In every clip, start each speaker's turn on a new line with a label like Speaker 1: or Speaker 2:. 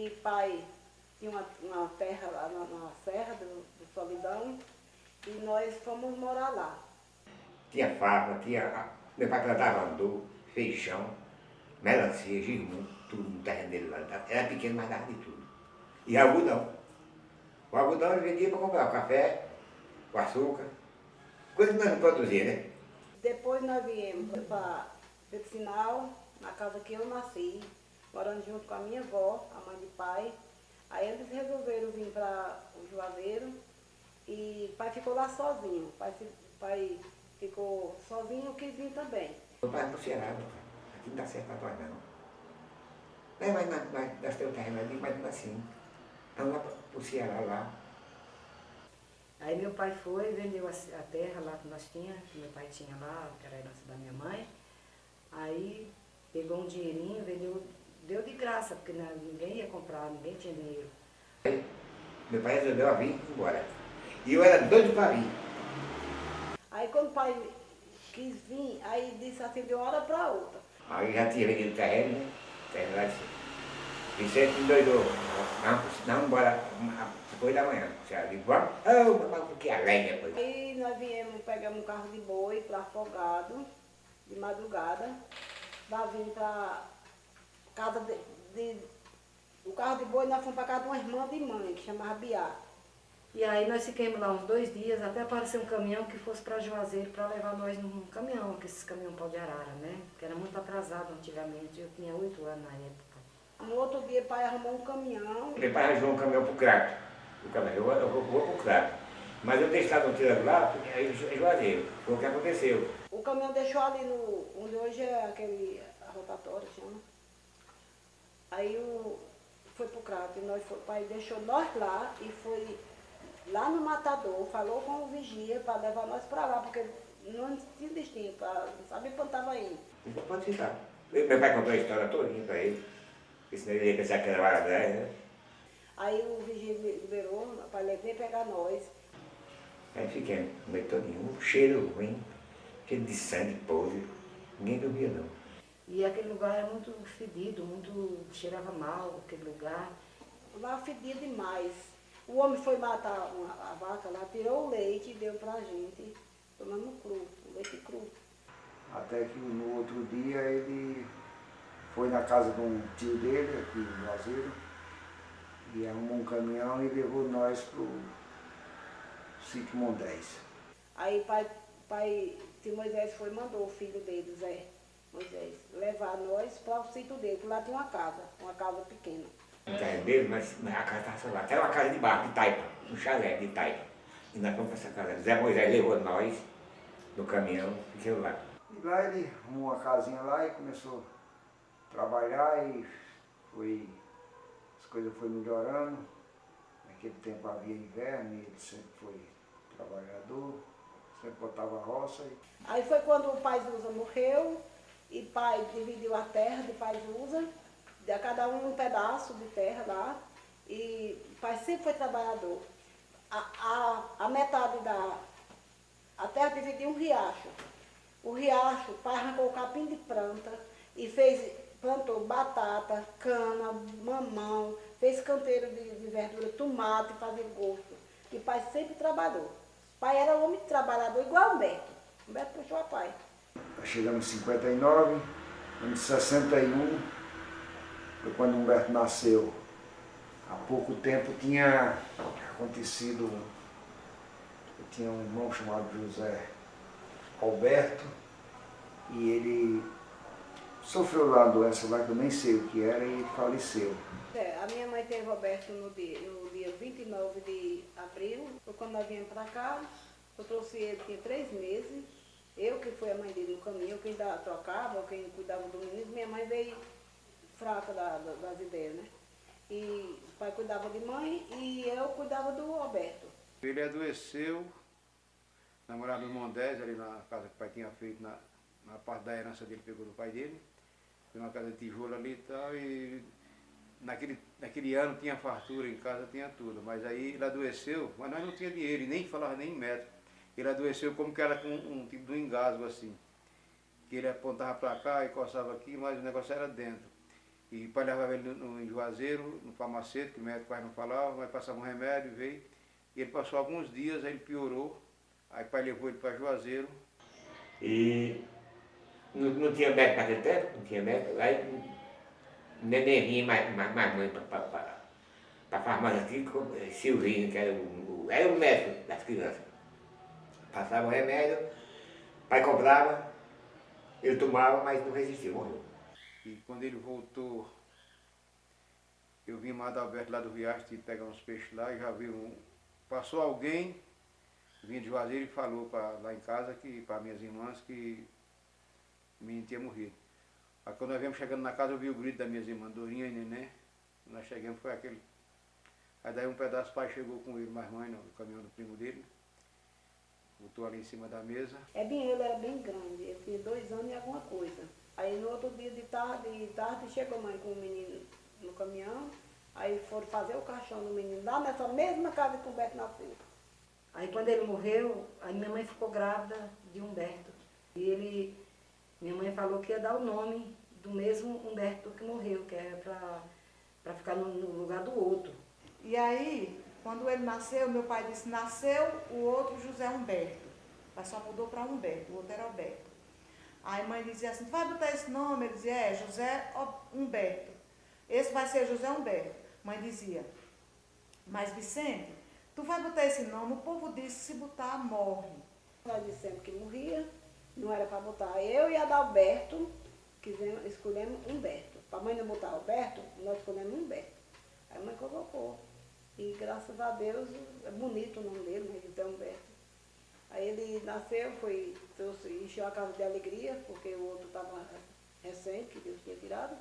Speaker 1: e pai tinha uma terra lá na Serra do Solidão e nós fomos morar lá.
Speaker 2: Tinha fava, meu pai plantava andu, feijão, melancia, girimum, tudo no terreno dele lá. Era pequeno, mas dava de tudo. E algodão. O algodão ele vendia para comprar o café, o açúcar, coisa que nós não produzia, né?
Speaker 1: Depois nós viemos para Sinal, na casa que eu nasci, morando junto com a minha avó, a mãe de pai. Aí eles resolveram vir para o Juazeiro e pai ficou lá sozinho. Pai ficou sozinho, quis vir também.
Speaker 2: Meu pai pro Ceará, meu pai. Aqui não dá certo para nós não. É, mas nós temos terreno ali, mas não assim. Vamos lá pro Ceará lá.
Speaker 3: Aí meu pai foi, vendeu a terra lá que nós tínhamos, que meu pai tinha lá, que era a herança da minha mãe. Aí pegou um dinheirinho, vendeu, deu de graça, porque ninguém ia comprar, ninguém tinha dinheiro.
Speaker 2: Aí, meu pai resolveu vir embora. E eu era doido para vir.
Speaker 1: Aí quando o pai quis vir, aí disse assim de uma hora para outra.
Speaker 2: Aí já tinha vendido terreno, né? Terreno lá de Vicente endoidou. Não, embora depois da manhã. Já digo, vamos? Oh, que alegre depois.
Speaker 1: Aí nós pegamos um carro de boi para Afogado, de madrugada, para vir para casa o carro de boi nós fomos para casa de uma irmã de mãe, que chamava Biá.
Speaker 3: E aí nós ficamos lá uns 2 dias, até aparecer um caminhão que fosse para Juazeiro para levar nós num caminhão, que esses caminhões pau de arara, né? Que era muito atrasado antigamente, eu tinha 8 anos na época.
Speaker 1: No outro dia, pai arrumou um caminhão.
Speaker 2: Meu pai arranjou um caminhão pro crato. Eu vou pro crato. Mas eu deixava um tirando lá, porque aí é Juazeiro. Foi o que aconteceu.
Speaker 1: O caminhão deixou ali onde hoje é aquele rotatório, chama. Aí foi pro crato, o pai deixou nós lá e foi lá no matador, falou com o vigia para levar nós para lá, porque não tinha destino, não sabia quando estava indo.
Speaker 2: Então pode ficar. Meu pai contou a história todinha para ele, porque senão ele ia pensar que era hora 10, né?
Speaker 1: Aí o vigia liberou para vir pegar nós.
Speaker 2: Aí fiquemos no meio todinho, um cheiro ruim, cheiro de sangue, podre, ninguém dormia não.
Speaker 3: E aquele lugar era muito fedido, cheirava mal aquele lugar.
Speaker 1: Lá fedia demais. O homem foi matar a vaca lá, tirou o leite e deu pra gente, tomando cru, o leite cru.
Speaker 4: Até que no outro dia ele foi na casa de um tio dele, aqui em Juazeiro, e arrumou um caminhão e levou nós pro sítio Mondés.
Speaker 1: Aí pai de Moisés mandou o filho dele, Zé Moisés, levar nós para o sítio dele, que lá tinha uma casa pequena.
Speaker 2: No terreno dele, mas a casa estava salvada. Até uma casa de barro, de taipa, um chalé de taipa. E nós fomos para essa casa. Zé Moisés levou nós no caminhão, ficou lá.
Speaker 4: E lá ele arrumou uma casinha lá e começou a trabalhar e as coisas foram melhorando. Naquele tempo havia inverno e ele sempre foi trabalhador, sempre botava roça.
Speaker 1: Aí foi quando o pai Zusa morreu e pai dividiu a terra de pai Zusa, deu a cada um pedaço de terra lá, e o pai sempre foi trabalhador. A metade a terra dividiu um riacho. O riacho, o pai arrancou o capim de planta e plantou batata, cana, mamão, fez canteiro de verdura, tomate, fazia gosto. E o pai sempre trabalhou. O pai era um homem trabalhador igual o Humberto. Humberto puxou a pai.
Speaker 4: Chegamos em 59, em 61, foi quando Humberto nasceu. Há pouco tempo tinha acontecido, eu tinha um irmão chamado José Alberto, e ele sofreu lá uma doença lá que eu nem sei o que era e faleceu.
Speaker 1: A minha mãe teve Roberto no dia 29 de abril, foi quando nós viemos para cá. Eu trouxe ele, tinha 3 meses. Eu que fui a mãe dele no caminho, quem trocava, quem cuidava do menino. Minha mãe veio fraca das ideias, né? E o pai cuidava de mãe e eu cuidava do Roberto.
Speaker 5: Ele adoeceu, namorado do Mondés, ali na casa que o pai tinha feito, na parte da herança dele, pegou do pai dele. Foi uma casa de tijolo ali e tal, e naquele ano tinha fartura em casa, tinha tudo. Mas aí ele adoeceu, mas nós não tínhamos dinheiro, e nem falava nem em médico. Ele adoeceu como que era com um tipo de engasgo assim. Que ele apontava para cá e coçava aqui, mas o negócio era dentro. E o pai levava ele em Juazeiro, no farmacêutico, que o médico quase não falava, mas passava um remédio, veio. E ele passou alguns dias, aí ele piorou. Aí o pai levou ele para Juazeiro.
Speaker 2: E não tinha médico naquele tempo, não tinha médico. Aí o neném vinha mais mãe para a farmácia aqui, com Silvinho, que era o médico das crianças. Passava o remédio, o pai comprava, ele tomava, mas não resistiu, morreu.
Speaker 5: E quando ele voltou, eu vim mais da Alberto lá do Riacho, de pegar uns peixes lá, e já vi passou alguém, vinha de Juazeiro e falou lá em casa, para minhas irmãs, que o menino tinha morrido. Aí quando nós viemos chegando na casa, eu vi o grito das minhas irmãs, Dorinha e Neném. Nós chegamos, foi aquele. Aí daí um pedaço, o pai chegou com ele, mais mãe, no caminhão do primo dele, botou ali em cima da mesa.
Speaker 1: Ele era bem grande, ele tinha 2 anos e alguma coisa. Aí no outro dia de tarde chegou a mãe com o menino no caminhão, aí foram fazer o caixão do menino lá nessa mesma casa que o Humberto nasceu.
Speaker 3: Aí quando ele morreu, a minha mãe ficou grávida de Humberto. E minha mãe falou que ia dar o nome do mesmo Humberto que morreu, que era para ficar no lugar do outro.
Speaker 6: E aí, quando ele nasceu, meu pai disse, nasceu o outro José Humberto. Mas só mudou para Humberto, o outro era Alberto. Aí a mãe dizia assim, tu vai botar esse nome? Ele dizia, José Humberto. Esse vai ser José Humberto. Mãe dizia, mas Vicente, tu vai botar esse nome, o povo disse, se botar, morre.
Speaker 1: Nós dissemos que morria, não era para botar eu e Adalberto, escolhemos Humberto. Para a mãe não botar Alberto, nós escolhemos Humberto. Aí a mãe colocou. E graças a Deus, é bonito o nome dele, né, José Humberto. Aí ele nasceu, encheu a casa de alegria, porque o outro estava recente, que Deus tinha tirado.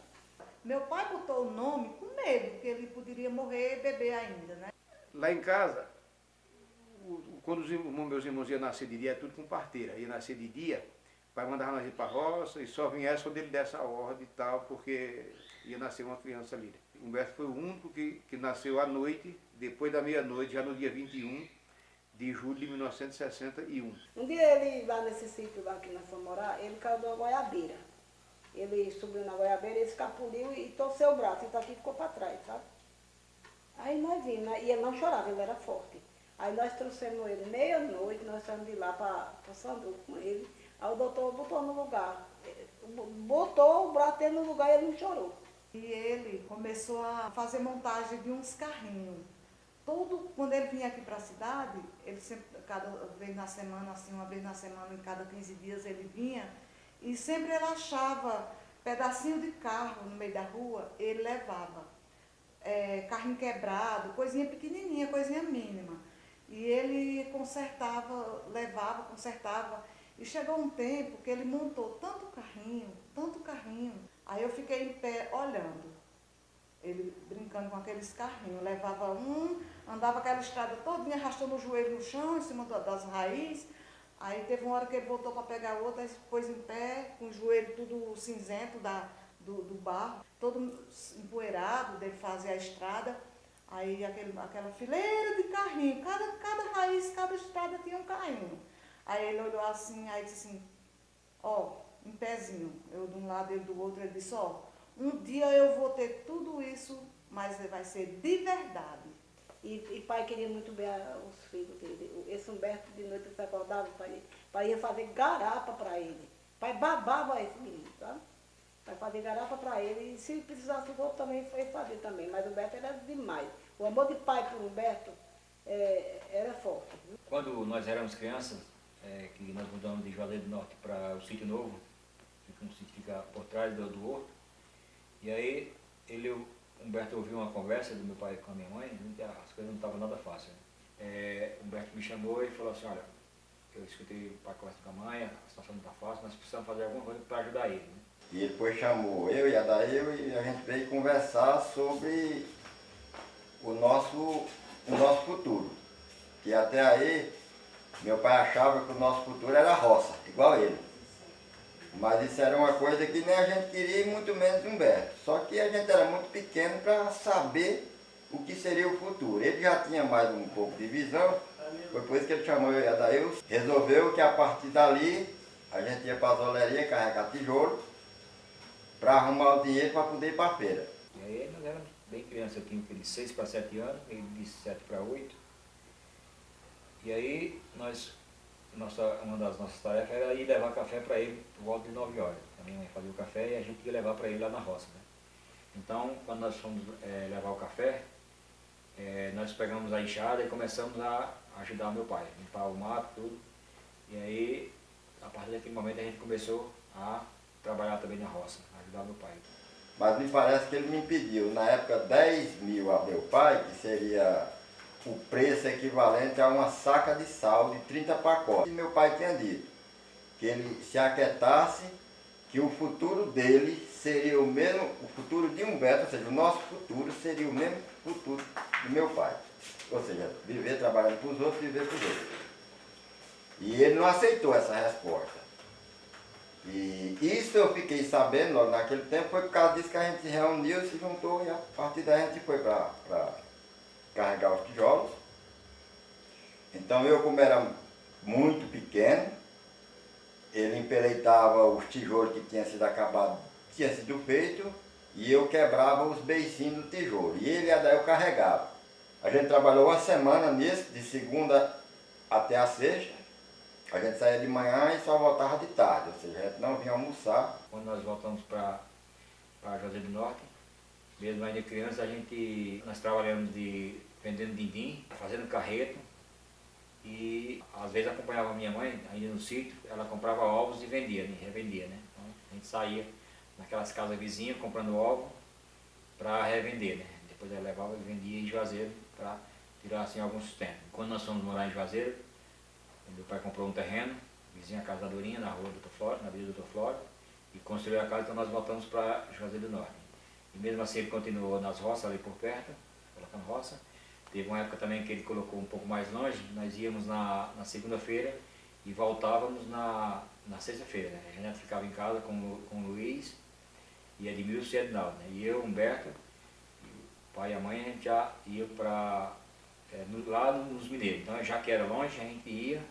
Speaker 6: Meu pai botou o nome com medo, porque ele poderia morrer e beber ainda, né?
Speaker 5: Lá em casa, quando meus irmãos iam nascer de dia, tudo com parteira. Ia nascer de dia, o pai mandava nós ir para a roça e só vinha quando ele desse a ordem e tal, porque ia nascer uma criança ali. Humberto foi o único que nasceu à noite, depois da meia-noite, já no dia 21 de julho de 1961.
Speaker 1: Um dia ele, lá nesse sítio lá que nós fomos morar, ele caiu da goiabeira. Ele subiu na goiabeira, ele escapuliu e torceu o braço, então aqui ficou para trás, sabe? Aí nós vimos, e ele não chorava, ele era forte. Aí nós trouxemos ele meia-noite, nós saímos de lá para Sanduco com ele. Aí o doutor botou no lugar, botou o braço dele no lugar e ele não chorou.
Speaker 6: E ele começou a fazer montagem de uns carrinhos. Quando ele vinha aqui para a cidade, ele sempre, cada vez na semana, assim, uma vez na semana, em cada 15 dias ele vinha, e sempre ele achava pedacinho de carro no meio da rua, ele levava. Carrinho quebrado, coisinha pequenininha, coisinha mínima. E ele consertava, levava, consertava. E chegou um tempo que ele montou tanto carrinho. Aí eu fiquei em pé olhando. Ele brincando com aqueles carrinhos. Levava andava aquela estrada todinha, arrastando o joelho no chão, em cima das raízes. Aí teve uma hora que ele voltou para pegar outra, aí pôs em pé, com o joelho tudo cinzento do barro, todo empoeirado, dele fazer a estrada. Aí aquela fileira de carrinho, cada raiz, cada estrada tinha um carrinho. Aí ele olhou assim, aí disse assim, em pezinho, eu de um lado, ele do outro, ele disse, um dia eu vou ter tudo isso, mas vai ser de verdade.
Speaker 1: E pai queria muito ver os filhos dele. Esse Humberto de noite se acordava, pai ia fazer garapa para ele. Pai babava esse menino, sabe? Pai fazia garapa para ele e se precisasse do outro também foi fazer também. Mas o Humberto era demais. O amor de pai por Humberto era forte.
Speaker 7: Quando nós éramos crianças, que nós mudamos de Juazeiro do Norte para o Sítio Novo, um sítio que fica por trás do horto, e aí Humberto ouviu uma conversa do meu pai com a minha mãe, as coisas não estavam nada fáceis. Humberto me chamou e falou assim, olha, eu escutei o pai conversando com a mãe, a situação não está fácil, nós precisamos fazer alguma coisa para ajudar ele. Né?
Speaker 8: E ele depois chamou eu e a Daíl e a gente veio conversar sobre o nosso futuro. Que até aí, meu pai achava que o nosso futuro era roça, igual ele. Mas isso era uma coisa que nem a gente queria e muito menos Humberto. Só que a gente era muito pequeno para saber o que seria o futuro. Ele já tinha mais um pouco de visão, foi por isso que ele chamou eu e a Daíl. Resolveu que a partir dali a gente ia para a zoleria carregar tijolo para arrumar o dinheiro para poder ir para a feira.
Speaker 7: E aí nós éramos bem crianças, eu tinha de 6 para 7 anos, ele de 7 para 8. E aí uma das nossas tarefas era ir levar café para ele por volta de 9 horas. A minha mãe fazia o café e a gente ia levar para ele lá na roça, né? Então, quando nós fomos levar o café, nós pegamos a enxada e começamos a ajudar meu pai, limpar o mato, tudo. E aí, a partir daquele momento, a gente começou a trabalhar também na roça, ajudar meu pai.
Speaker 8: Mas me parece que ele me pediu, na época, 10 mil a meu pai, que seria o preço equivalente a uma saca de sal de 30 pacotes. E meu pai tinha dito que ele se aquietasse, que o futuro dele seria o mesmo, o futuro de Humberto, ou seja, o nosso futuro seria o mesmo futuro do meu pai. Ou seja, viver trabalhando para os outros, viver para os outros. E ele não aceitou essa resposta. E isso eu fiquei sabendo logo naquele tempo, foi por causa disso que a gente se reuniu, se juntou e a partir daí a gente foi para carregar os tijolos. Então eu, como era muito pequeno, ele empereitava os tijolos que tinha sido feito, e eu quebrava os beicinhos do tijolo. E ele daí eu carregava. A gente trabalhou uma semana nisso, de segunda até a sexta. A gente saía de manhã e só voltava de tarde, ou seja, a gente não vinha almoçar.
Speaker 7: Quando nós voltamos para Juazeiro do Norte, mesmo ainda criança, nós trabalhamos vendendo dindim, fazendo carreto, e às vezes acompanhava a minha mãe, ainda no sítio, ela comprava ovos e vendia, né, revendia, né? Então a gente saía naquelas casas vizinhas comprando ovo para revender, né? Depois ela levava e vendia em Juazeiro para tirar assim algum sustento. Quando nós fomos morar em Juazeiro, meu pai comprou um terreno, vizinho à casa da Dorinha, na rua Doutor Flório, na Avenida Doutor Flório, e construiu a casa, então nós voltamos para Juazeiro do Norte. E mesmo assim ele continuou nas roças ali por perto, colocando roça. Teve uma época também que ele colocou um pouco mais longe, nós íamos na segunda-feira e voltávamos na sexta-feira, né? A gente ficava em casa com o Luiz e Edmilson e Edinaldo, né? E eu, Humberto, o pai e a mãe, a gente já ia para lá nos Mineiros. Então já que era longe, a gente ia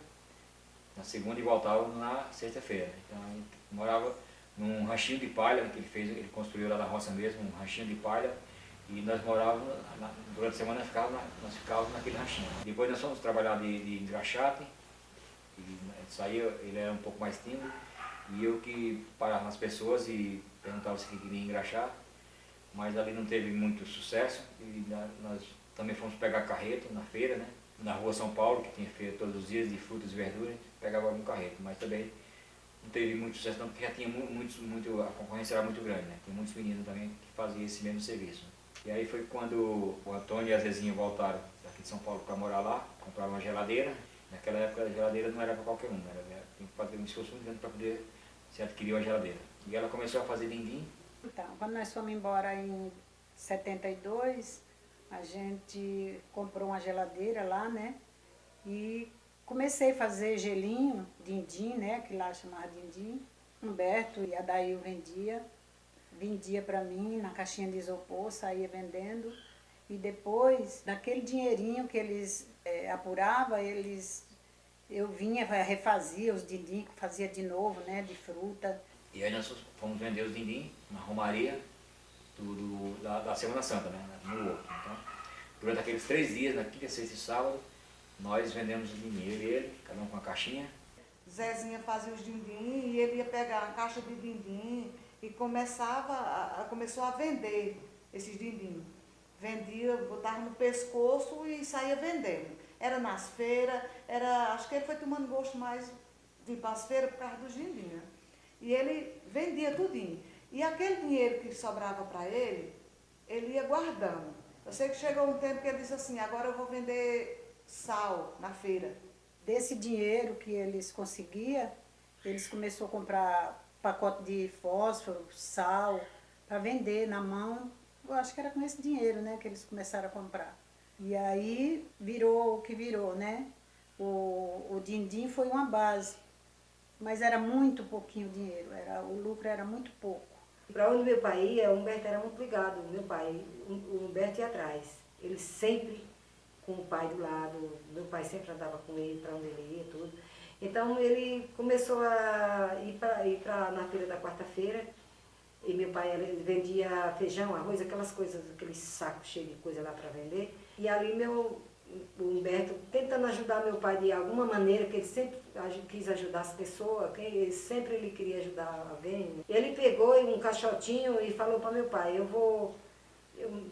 Speaker 7: na segunda e voltávamos na sexta-feira, né? Então a gente morava num ranchinho de palha, né, que ele construiu lá na roça mesmo, um ranchinho de palha. E nós morávamos, durante a semana nós ficávamos naquele ranchinho. Depois nós fomos trabalhar de engraxate, e saía, ele era um pouco mais tímido, e eu que parava nas pessoas e perguntava se queria engraxar, mas ali não teve muito sucesso, e nós também fomos pegar carreto na feira, né? Na rua São Paulo, que tinha feira todos os dias de frutas e verduras, pegava algum carreto, mas também não teve muito sucesso não, porque já tinha a concorrência era muito grande, né? Tem muitos meninos também que faziam esse mesmo serviço. E aí foi quando o Antônio e a Zezinha voltaram daqui de São Paulo para morar lá, compraram uma geladeira. Naquela época a geladeira não era para qualquer um, tinha que fazer um esforço muito grande para poder se adquirir uma geladeira. E ela começou a fazer dindim.
Speaker 9: Então, quando nós fomos embora em 72, a gente comprou uma geladeira lá, né? E comecei a fazer gelinho, dindim, né? Que lá chamava dindim. Humberto e Adail vendia para mim na caixinha de isopor, saía vendendo. E depois, naquele dinheirinho que eles apuravam, eu vinha, refazia os dindim, fazia de novo, né? De fruta.
Speaker 7: E aí nós fomos vender os dindim na romaria da Semana Santa, né? No outro. Então, durante aqueles 3 dias, na quinta, sexta e sábado, nós vendemos o dindim, ele, cada um com uma caixinha.
Speaker 6: Zezinha fazia os dindim e ele ia pegar a caixa de dindim e começou a vender esses dindim. Vendia, botava no pescoço e saía vendendo. Era nas feiras, acho que ele foi tomando gosto mais de ir para as feiras por causa dos dindim, né? E ele vendia tudinho. E aquele dinheiro que sobrava para ele, ele ia guardando. Eu sei que chegou um tempo que ele disse assim, agora eu vou vender sal na feira.
Speaker 9: Desse dinheiro que eles conseguiam, eles começaram a comprar pacote de fósforo, sal, para vender na mão. Eu acho que era com esse dinheiro, né, que eles começaram a comprar. E aí virou o que virou, né? O dindim foi uma base, mas era muito pouquinho dinheiro, o lucro era muito pouco.
Speaker 3: Para onde meu pai ia, o Humberto era muito ligado, meu pai, o Humberto ia atrás. Ele sempre com o pai do lado, meu pai sempre andava com ele para onde ele ia, tudo. Então ele começou a ir na feira da quarta-feira E meu pai ele vendia feijão, arroz, aquelas coisas, aqueles sacos cheios de coisa lá para vender. E ali o Humberto tentando ajudar meu pai de alguma maneira, que ele sempre quis ajudar as pessoas, que sempre ele queria ajudar alguém. Ele pegou um caixotinho e falou para meu pai,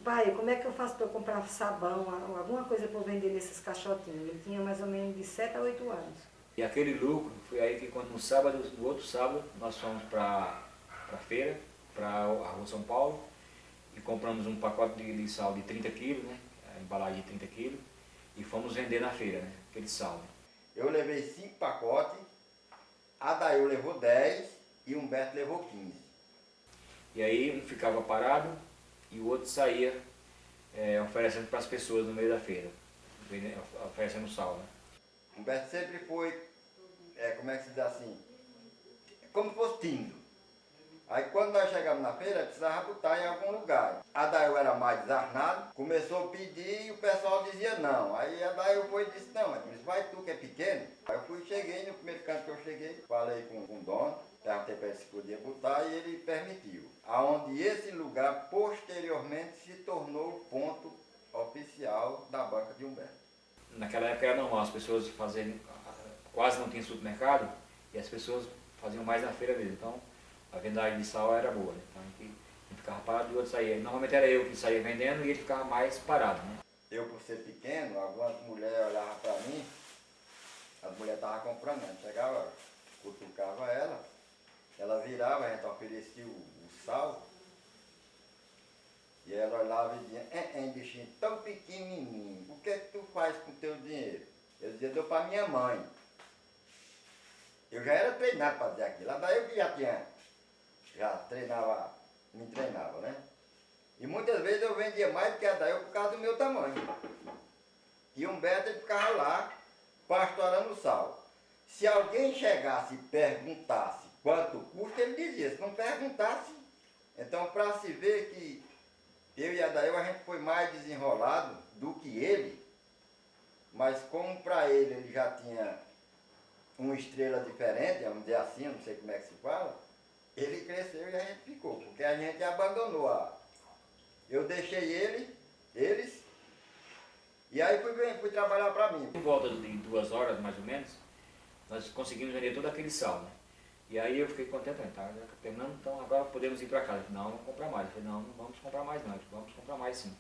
Speaker 3: pai, como é que eu faço para eu comprar sabão, alguma coisa para eu vender nesses caixotinhos? Ele tinha mais ou menos de 7 a 8 anos.
Speaker 7: E aquele lucro foi aí que quando no outro sábado, nós fomos para a feira, para a Rua São Paulo, e compramos um pacote de sal de 30 quilos, né? A embalagem de 30 quilos, e fomos vender na feira, né? Aquele sal.
Speaker 8: Eu levei 5 pacotes, a Dail levou 10 e o Humberto levou 15.
Speaker 7: E aí um ficava parado e o outro saía oferecendo para as pessoas no meio da feira, oferecendo sal, né?
Speaker 8: O Humberto sempre foi, como é que se diz assim, como se fosse tímido. Aí quando nós chegamos na feira, precisava botar em algum lugar. A Dail era mais desarnado, começou a pedir e o pessoal dizia não. Aí a Dail foi e disse, não, mas vai tu que é pequeno. Aí eu cheguei, no primeiro canto que eu cheguei, falei com o dono, perguntei para ele se podia botar e ele permitiu. Aonde esse lugar posteriormente se tornou o ponto oficial da banca de Humberto.
Speaker 7: Naquela época era normal as pessoas fazerem, quase não tinha supermercado, e as pessoas faziam mais na feira mesmo. Então, a vendagem de sal era boa, né? Então a gente ficava parado e o outro saía. Normalmente era eu que saía vendendo e ele ficava mais parado, né?
Speaker 8: Eu, por ser pequeno, algumas mulheres olhavam para mim, as mulheres estavam comprando, a gente chegava, cutucava ela virava, a gente oferecia o sal, e ela olhava e dizia, bichinho tão pequenininho, o que é que tu faz com o teu dinheiro? Eu dizia, dou para minha mãe. Eu já era treinado para dizer aquilo, lá daí eu que me treinava, né? E muitas vezes eu vendia mais do que a Dail por causa do meu tamanho. E o Humberto ele ficava lá, pastorando o sal. Se alguém chegasse e perguntasse quanto custa, ele dizia, se não perguntasse. Então, para se ver que eu e a Dail, a gente foi mais desenrolado do que ele, mas como para ele já tinha uma estrela diferente, vamos dizer assim, não sei como é que se fala, ele cresceu e a gente ficou, porque a gente abandonou Eu deixei eles, e aí fui trabalhar para mim.
Speaker 7: Por volta de 2 horas, mais ou menos, nós conseguimos vender todo aquele sal, né? E aí eu fiquei contente, tá? Já terminamos, então agora podemos ir para casa. Não, vamos comprar mais. Eu falei, não vamos comprar mais não, vamos comprar mais sim.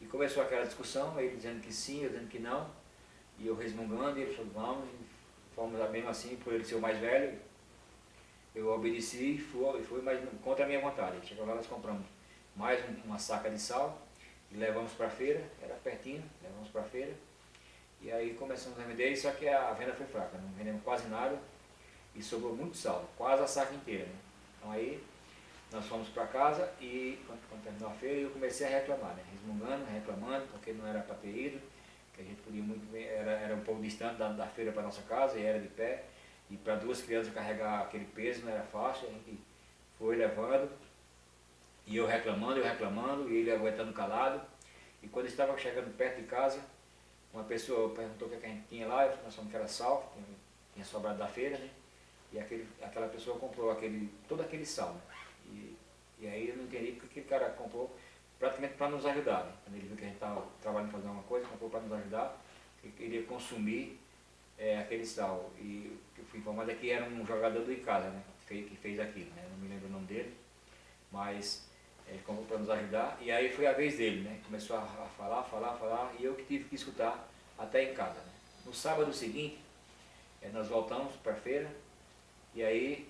Speaker 7: E começou aquela discussão, ele dizendo que sim, eu dizendo que não, e eu resmungando, e ele falou, vamos, e fomos lá mesmo assim, por ele ser o mais velho, eu obedeci e fui, mas contra a minha vontade. Chegou lá, nós compramos mais uma saca de sal e levamos para a feira, era pertinho, levamos para a feira. E aí começamos a vender, só que a venda foi fraca, não vendemos quase nada e sobrou muito sal, quase a saca inteira, né? Então aí nós fomos para casa e quando terminou a feira eu comecei a reclamar, né? Resmungando, reclamando, porque não era para ter ido, que a gente podia muito bem, era um pouco distante da feira para nossa casa e era de pé. E para 2 crianças carregar aquele peso não era fácil, a gente foi levando, e eu reclamando, e ele aguentando calado. E quando estava chegando perto de casa, uma pessoa perguntou o que a gente tinha lá, nós falamos que era sal, que tinha sobrado da feira, né? E aquela pessoa comprou todo aquele sal, né? E aí eu não entendi porque aquele cara comprou praticamente para nos ajudar, né? Quando ele viu que a gente estava trabalhando em fazer uma coisa, comprou para nos ajudar, que queria consumir aquele sal. E eu fui informado que era um jogador do Icasa, né? Que fez aquilo, né? Não me lembro o nome dele, mas ele comprou para nos ajudar. E aí foi a vez dele, né? Começou a falar, e eu que tive que escutar até em casa, né? No sábado seguinte, nós voltamos para a feira, e aí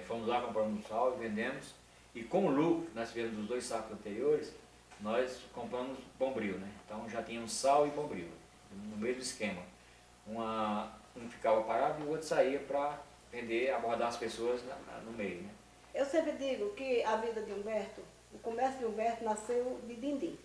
Speaker 7: fomos lá, compramos um sal e vendemos. E com o lucro que nós tivemos dos 2 sacos anteriores, nós compramos bombril, né? Então já tínhamos sal e bombril, no mesmo esquema. Um ficava parado e o outro saía para vender, abordar as pessoas no meio, né?
Speaker 1: Eu sempre digo que a vida de Humberto, o comércio de Humberto nasceu de din-din.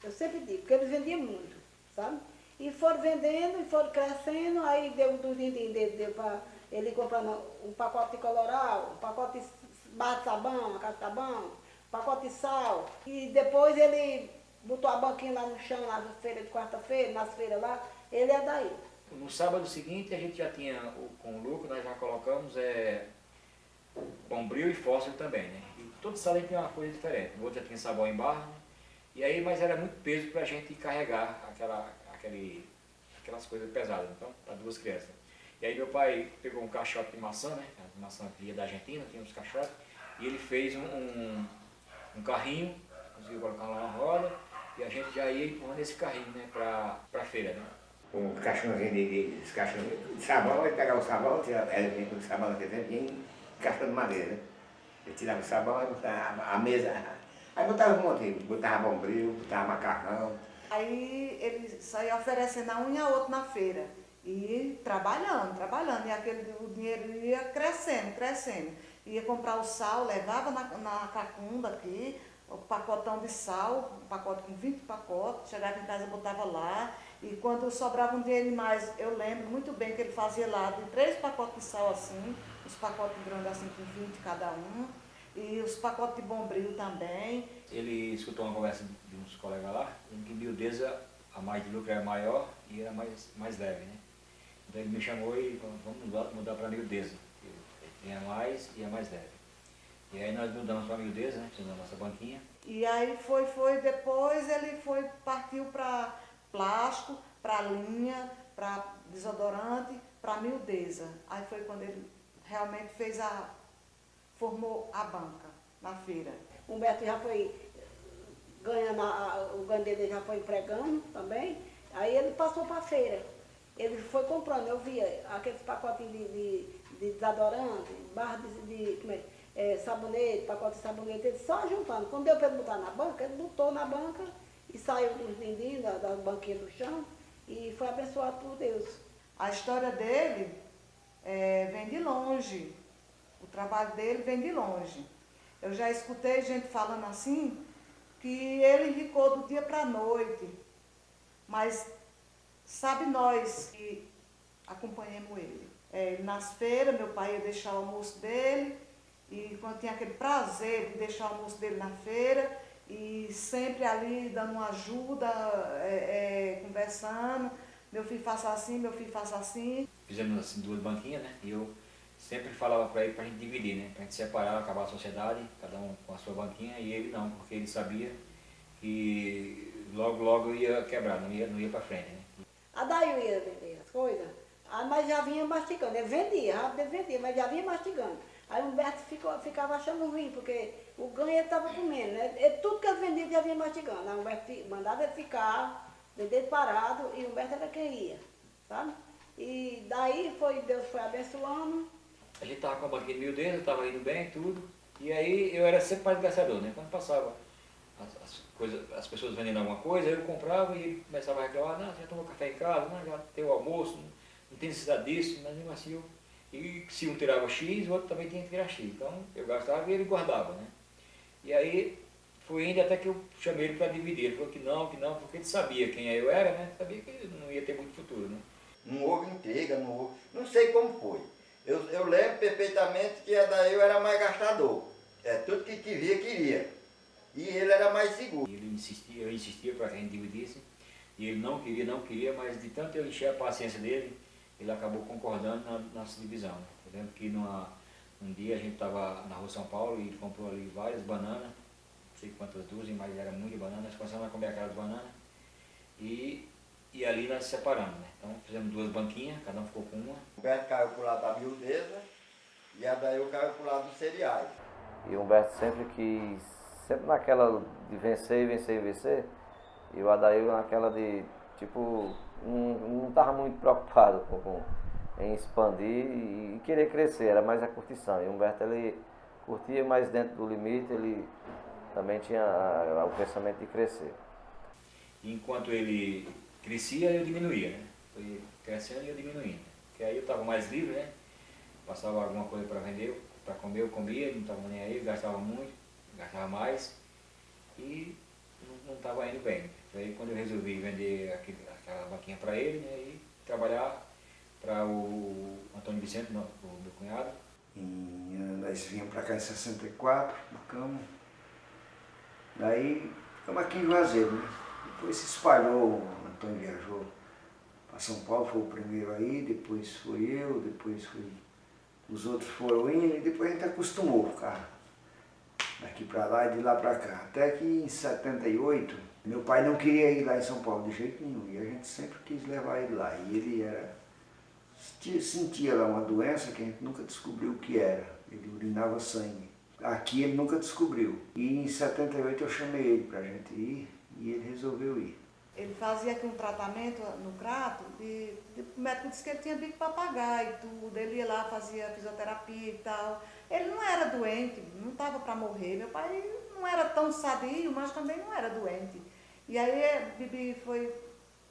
Speaker 1: Eu sempre digo, porque ele vendia muito, sabe? E foram vendendo, e foram crescendo, aí deu do din-din dele, deu para ele comprar um pacote de coloral, um pacote de barra de sabão, uma caixa de sabão, um pacote de sal. E depois ele botou a banquinha lá no chão, na feira de quarta-feira, nas feiras lá, ele é daí.
Speaker 7: No sábado seguinte a gente já tinha, com o lucro, nós já colocamos bombril e fósforo também, né? E todo sal tem uma coisa diferente. O outro já tinha sabão em barra, né? E aí, mas era muito peso para a gente carregar aquelas coisas pesadas, então, para duas crianças. E aí meu pai pegou um caixote de maçã, né? A maçã vinha da Argentina, tinha uns caixotes, e ele fez um carrinho, conseguiu colocar lá na roda, e a gente já ia empurrando esse carrinho, né, para a feira, né?
Speaker 2: Um caixãozinho de sabão, ele pegava o sabão, era o sabão naquele tempo, em caixão de madeira, né? Ele tirava o sabão, aí botava a mesa, aí botava um monte, botava bombril, botava macarrão.
Speaker 6: Aí ele saía oferecendo a um e a outro na feira. E trabalhando. E o dinheiro ia crescendo. Ia comprar o sal, levava na cacunda aqui, o pacotão de sal, um pacote com 20 pacotes, chegava em casa e botava lá. E quando sobrava um dinheiro mais, eu lembro muito bem que ele fazia lá de 3 pacotes de sal assim, os pacotes grandes assim com 20 cada um, e os pacotes de bombril também.
Speaker 7: Ele escutou uma conversa de uns colegas lá, em que miudeza, a margem de lucro era maior e era mais leve, né? Então ele me chamou e falou, vamos mudar para miudeza, que é mais e é mais leve. E aí nós mudamos para miudeza, né? Fizemos a nossa banquinha.
Speaker 6: E aí depois ele partiu para plástico, para linha, para desodorante, para miudeza. Aí foi quando ele realmente formou a banca na feira.
Speaker 1: Humberto já foi ganhando, o ganho dele já foi empregando também. Aí ele passou para a feira. Ele foi comprando, eu via aqueles pacotinhos de desodorante, barra sabonete, pacote de sabonete, ele só juntando. Quando deu para ele botar na banca, ele botou na banca e saiu dos lindinhos, das banquinhas do chão e foi abençoado por Deus.
Speaker 6: A história dele vem de longe, o trabalho dele vem de longe. Eu já escutei gente falando assim, que ele enricou do dia para a noite, mas sabe nós que acompanhamos ele. Nas feiras, meu pai ia deixar o almoço dele, e quando tinha aquele prazer de deixar o almoço dele na feira, e sempre ali dando uma ajuda, conversando, meu filho faça assim, meu filho faça assim.
Speaker 7: Fizemos assim 2 banquinhas, né? E eu sempre falava para ele para a gente dividir, né? Para a gente separar, acabar a sociedade, cada um com a sua banquinha, e ele não, porque ele sabia que logo ia quebrar, não ia para frente, né?
Speaker 1: A daí eu ia vender as coisas, mas já vinha mastigando. Ele vendia, rápido ele vendia, mas já vinha mastigando. Aí o Humberto ficava achando ruim, porque o ganho ele estava comendo, né? Tudo que ele vendia ele já vinha mastigando. Aí o Humberto mandava ele ficar, vender parado, e o Humberto era quem ia, sabe? E daí Deus foi abençoando.
Speaker 7: A gente estava com a banquinha de miudeza, estava indo bem, tudo. E aí eu era sempre mais gastador, né? Quando passava as pessoas vendendo alguma coisa, eu comprava e ele começava a reclamar, não, já tomou café em casa, não, já tem o almoço, não tem necessidade disso, mas mesmo assim e se um tirava X, o outro também tinha que tirar X. Então eu gastava e ele guardava, né? E aí foi indo até que eu chamei ele para dividir. Ele falou que não, porque ele sabia quem eu era, né? Sabia que não ia ter muito futuro, né?
Speaker 8: Não houve intriga, não sei como foi. Eu lembro perfeitamente que a daí eu era mais gastador. Tudo que queria. E ele era mais seguro.
Speaker 7: Eu insistia para que a gente dividisse, e ele não queria, mas de tanto eu encher a paciência dele, ele acabou concordando na nossa divisão. Eu lembro que um dia a gente estava na rua São Paulo e ele comprou ali várias bananas, não sei quantas dúzias, mas era muita banana, nós começamos a comer aquelas bananas, e ali nós separamos, né? Então fizemos 2 banquinhas, cada um ficou com uma.
Speaker 8: O Humberto caiu para o lado da miudeza e a daí eu caiu para o lado dos cereais.
Speaker 10: E o Humberto sempre naquela de vencer, e o Adail naquela de, tipo, não estava muito preocupado em expandir e querer crescer, era mais a curtição. E o Humberto, ele curtia, mas dentro do limite, ele também tinha o pensamento de crescer.
Speaker 7: E enquanto ele crescia, eu diminuía, né? Foi crescendo e eu diminuindo. Porque aí eu estava mais livre, né? Passava alguma coisa para vender, para comer, eu comia, não estava nem aí, gastava muito, gastava mais e não estava indo bem. Aí quando eu resolvi vender aquela banquinha para ele, né, e trabalhar para o Antônio Vicente, o meu cunhado.
Speaker 4: E nós viemos para cá em 64, no Camo. Daí ficamos aqui em Juazeiro, né? Depois se espalhou, o Antônio viajou para São Paulo, foi o primeiro aí, depois fui eu, depois fui Os outros foram indo e depois a gente acostumou a ficar daqui para lá e de lá para cá. Até que em 78, meu pai não queria ir lá em São Paulo de jeito nenhum. E a gente sempre quis levar ele lá. E ele sentia lá uma doença que a gente nunca descobriu o que era. Ele urinava sangue. Aqui ele nunca descobriu. E em 78 eu chamei ele para a gente ir e ele resolveu ir.
Speaker 6: Ele fazia aqui um tratamento no Crato e o médico disse que ele tinha bico papagaio e tudo. Ele ia lá, fazia fisioterapia e tal. Ele não era doente, não estava para morrer. Meu pai não era tão sadio, mas também não era doente. E aí Bibi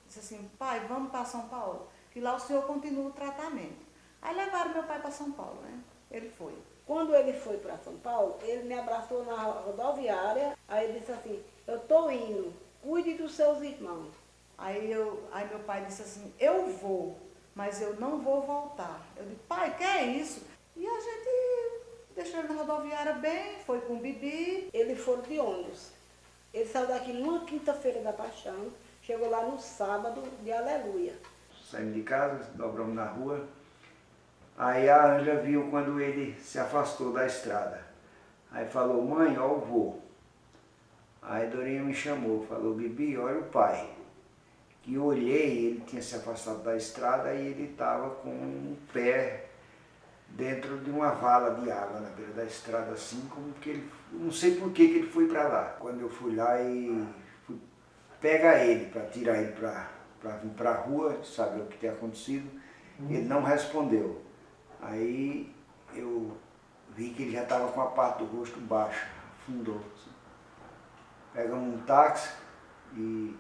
Speaker 6: disse assim, pai, vamos para São Paulo, que lá o senhor continua o tratamento. Aí levaram meu pai para São Paulo, né? Ele foi.
Speaker 1: Quando ele foi para São Paulo, ele me abraçou na rodoviária, aí ele disse assim, eu estou indo, cuide dos seus irmãos.
Speaker 6: Aí meu pai disse assim, eu vou, mas eu não vou voltar. Eu disse, pai, que é isso? E a gente deixou ele na rodoviária bem, foi com o Bibi.
Speaker 1: Eles foram de ônibus. Ele saiu daqui numa quinta-feira da Paixão, chegou lá no sábado de Aleluia.
Speaker 4: Saímos de casa, dobramos na rua. Aí a Ângela viu quando ele se afastou da estrada. Aí falou, mãe, ó o vô. Aí a Dorinha me chamou, falou, Bibi, olha o pai. Que eu olhei, ele tinha se afastado da estrada e ele estava com um pé dentro de uma vala de água na beira da estrada, assim, como que ele, não sei por que ele foi para lá. Quando eu fui lá e fui pegar ele, para tirar ele para vir para a rua, saber o que tinha acontecido, ele não respondeu. Aí eu vi que ele já estava com a parte do rosto baixa, afundou. Assim. Pegamos um táxi e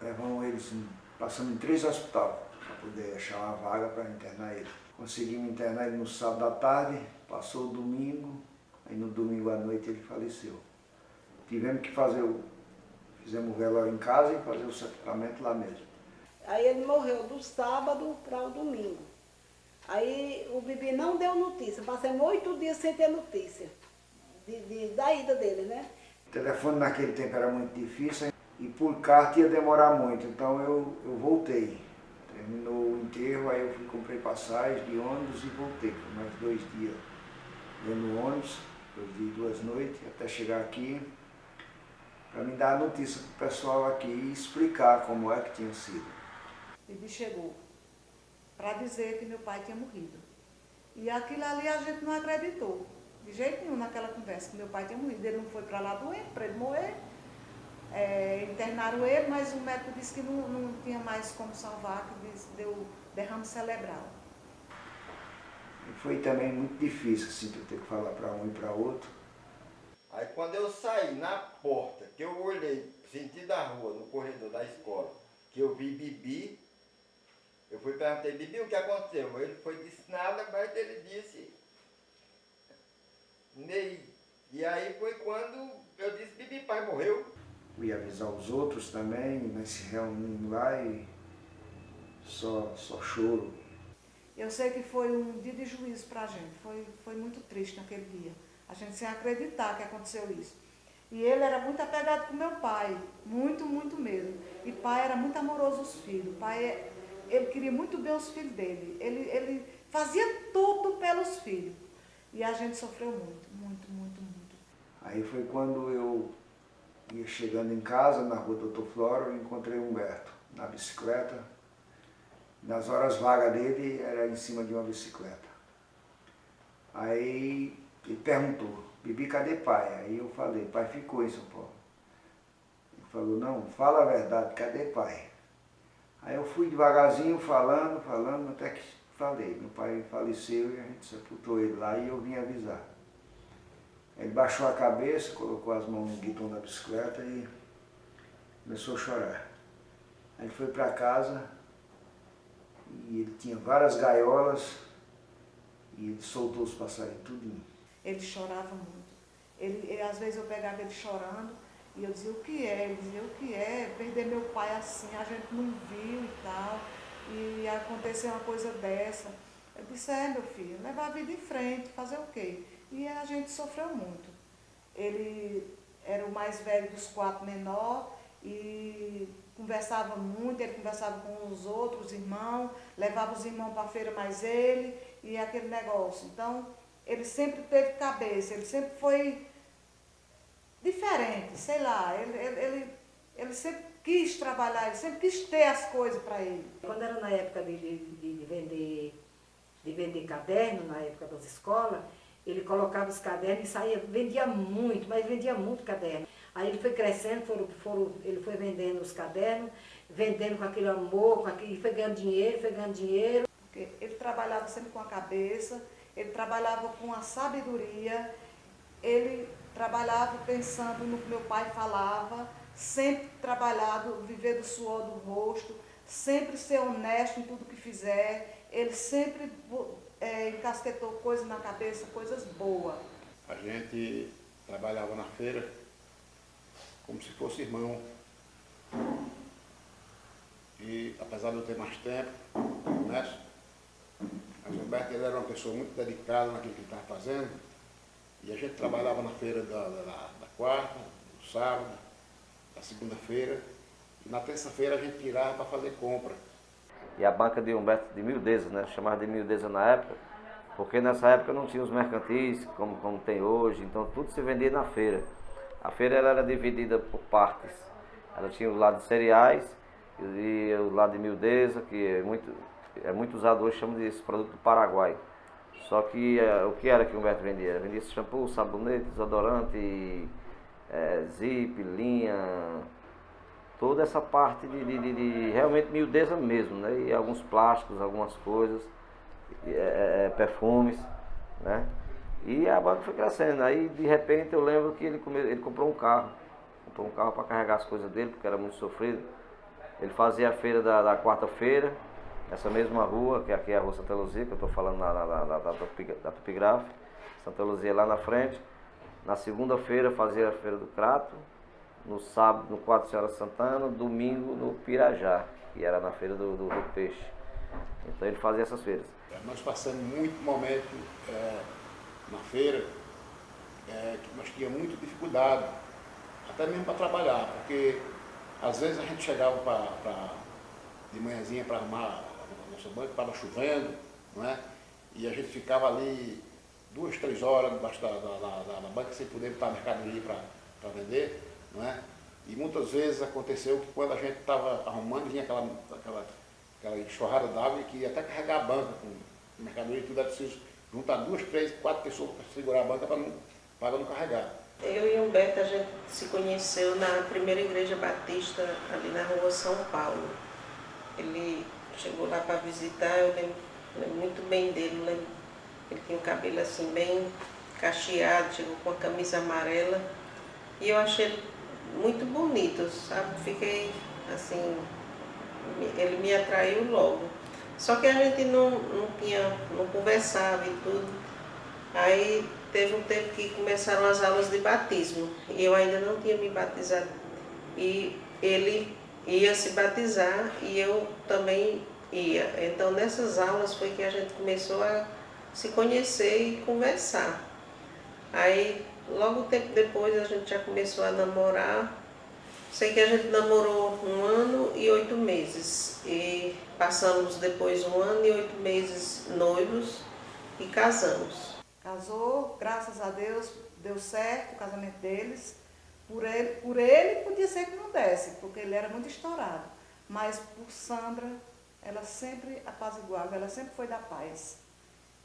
Speaker 4: levamos ele, assim, passamos em 3 hospitais para poder achar uma vaga para internar ele. Conseguimos internar ele no sábado à tarde, passou o domingo, aí no domingo à noite ele faleceu. Tivemos que fizemos o velório em casa e fazer o sepultamento lá mesmo.
Speaker 1: Aí ele morreu do sábado para o domingo. Aí o Bibi não deu notícia, passamos 8 dias sem ter notícia da ida dele, né?
Speaker 4: O telefone naquele tempo era muito difícil e por carta ia demorar muito, então eu voltei. Terminou o enterro, aí eu comprei passagem de ônibus e voltei. Foi mais 2 dias dentro do ônibus, depois de 2 noites, até chegar aqui, para me dar a notícia para o pessoal aqui e explicar como é que tinha sido.
Speaker 6: Bibi chegou para dizer que meu pai tinha morrido. E aquilo ali a gente não acreditou, de jeito nenhum naquela conversa, que meu pai tinha morrido. Ele não foi para lá doente, para ele morrer. Internaram ele, mas o médico disse que não tinha mais como salvar, que deu derrame cerebral.
Speaker 4: E foi também muito difícil, assim, eu ter que falar para um e para outro.
Speaker 8: Aí quando eu saí na porta, que eu olhei, sentido da rua, no corredor da escola, que eu vi Bibi, eu fui perguntei, Bibi, o que aconteceu? Ele disse nada, mas ele disse, Ney. E aí foi quando eu disse, Bibi, pai morreu.
Speaker 4: Fui avisar os outros também, nós se reunimos lá e só choro.
Speaker 6: Eu sei que foi um dia de juízo para a gente, foi muito triste naquele dia. A gente sem acreditar que aconteceu isso. E ele era muito apegado com meu pai, muito, muito mesmo. E pai era muito amoroso aos filhos. Pai, ele queria muito bem os filhos dele. Ele fazia tudo pelos filhos. E a gente sofreu muito, muito, muito, muito.
Speaker 4: Aí foi quando eu ia chegando em casa, na rua Doutor Floro, eu encontrei o Humberto na bicicleta. Nas horas vagas dele, era em cima de uma bicicleta. Aí ele perguntou, Bibi, cadê pai? Aí eu falei, pai ficou em São Paulo. Ele falou, não, fala a verdade, cadê pai? Aí eu fui devagarzinho, falando, até que falei. Meu pai faleceu e a gente sepultou ele lá e eu vim avisar. Ele baixou a cabeça, colocou as mãos no guidão da bicicleta e começou a chorar. Aí ele foi para casa e ele tinha várias gaiolas e ele soltou os passarinhos tudinho.
Speaker 6: Ele chorava muito. Às vezes eu pegava ele chorando e eu dizia, o que é? Ele dizia, o que é? Perder meu pai assim, a gente não viu e tal. E aconteceu uma coisa dessa. Eu disse, meu filho, levar a vida em frente, fazer o quê? E a gente sofreu muito. Ele era o mais velho dos 4 menores e conversava muito, ele conversava com os outros irmãos, levava os irmãos para a feira mais ele, e aquele negócio. Então, ele sempre teve cabeça, ele sempre foi diferente, sei lá, ele sempre quis trabalhar, ele sempre quis ter as coisas para ele.
Speaker 3: Quando era na época de vender caderno, na época das escolas, ele colocava os cadernos e saía, vendia muito, mas vendia muito caderno. Aí ele foi crescendo, ele foi vendendo os cadernos, vendendo com aquele amor, foi ganhando dinheiro.
Speaker 6: Porque ele trabalhava sempre com a cabeça, ele trabalhava com a sabedoria, ele trabalhava pensando no que meu pai falava, sempre trabalhado, viver do suor do rosto, sempre ser honesto em tudo que fizer, ele sempre encasquetou coisas na cabeça, coisas boas.
Speaker 5: A gente trabalhava na feira como se fosse irmão. E apesar de eu ter mais tempo, né? Mas o Humberto ele era uma pessoa muito dedicada naquilo que ele estava fazendo. E a gente trabalhava na feira da quarta, do sábado, da segunda-feira. E na terça-feira a gente tirava para fazer compra.
Speaker 10: E a banca de Humberto de miudeza, né? Chamava de miudeza na época, porque nessa época não tinha os mercantis como tem hoje, então tudo se vendia na feira. A feira ela era dividida por partes. Ela tinha o lado de cereais e o lado de miudeza, que é muito usado hoje, chama de esse produto do Paraguai. Só que o que era que o Humberto vendia? Ele vendia shampoo, sabonete, desodorante, zip, linha, toda essa parte de realmente miudeza mesmo, né? E alguns plásticos, algumas coisas, perfumes, né? E a banca foi crescendo. Aí de repente eu lembro que ele comprou um carro. Comprou um carro para carregar as coisas dele, porque era muito sofrido. Ele fazia a feira da quarta-feira, nessa mesma rua, que aqui é a rua Santa Luzia, que eu estou falando da Tupigraf. Santa Luzia lá na frente. Na segunda-feira fazia a feira do Crato. No sábado no Quatro Senhoras Santana, domingo no Pirajá, que era na feira do peixe. Então ele fazia essas feiras.
Speaker 5: Nós passamos muito momento na feira que nós tínhamos muita dificuldade, até mesmo para trabalhar, porque às vezes a gente chegava de manhãzinha para arrumar a nossa banca, estava chovendo, não é? E a gente ficava ali 2, 3 horas debaixo da banca sem poder botar mercadoria para vender. Não é? E muitas vezes aconteceu que quando a gente estava arrumando, vinha aquela enxurrada d'água que ia até carregar a banca com mercadoria e tudo, era preciso juntar 2, 3, 4 pessoas para segurar a banca para não carregar.
Speaker 11: Eu e o Humberto, a gente se conheceu na primeira igreja batista ali na rua São Paulo. Ele chegou lá para visitar, eu lembro muito bem dele, ele tinha o cabelo assim bem cacheado, chegou com a camisa amarela e eu achei ele muito bonito, sabe? Fiquei assim, ele me atraiu logo. Só que a gente não conversava e tudo. Aí teve um tempo que começaram as aulas de batismo e eu ainda não tinha me batizado. E ele ia se batizar e eu também ia. Então nessas aulas foi que a gente começou a se conhecer e conversar. Aí logo tempo depois a gente já começou a namorar. Sei que a gente namorou 1 ano e 8 meses. E passamos depois 1 ano e 8 meses noivos e casamos.
Speaker 6: Casou, graças a Deus, deu certo o casamento deles. Por ele podia ser que não desse, porque ele era muito estourado. Mas por Sandra, ela sempre apaziguava, ela sempre foi da paz.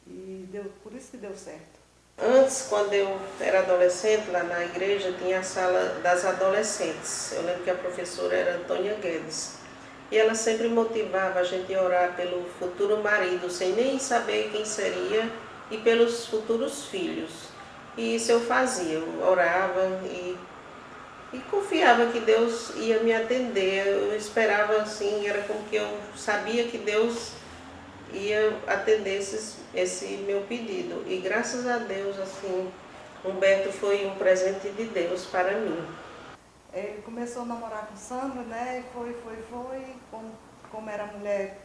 Speaker 6: E por isso que deu certo.
Speaker 11: Antes, quando eu era adolescente, lá na igreja tinha a sala das adolescentes. Eu lembro que a professora era Antônia Guedes. E ela sempre motivava a gente a orar pelo futuro marido, sem nem saber quem seria, e pelos futuros filhos. E isso eu fazia, eu orava e confiava que Deus ia me atender. Eu esperava assim, era como que eu sabia que Deus ia atender esse meu pedido. E graças a Deus, assim, Humberto foi um presente de Deus para mim.
Speaker 6: Ele começou a namorar com Sandra, né? E foi. Como era a mulher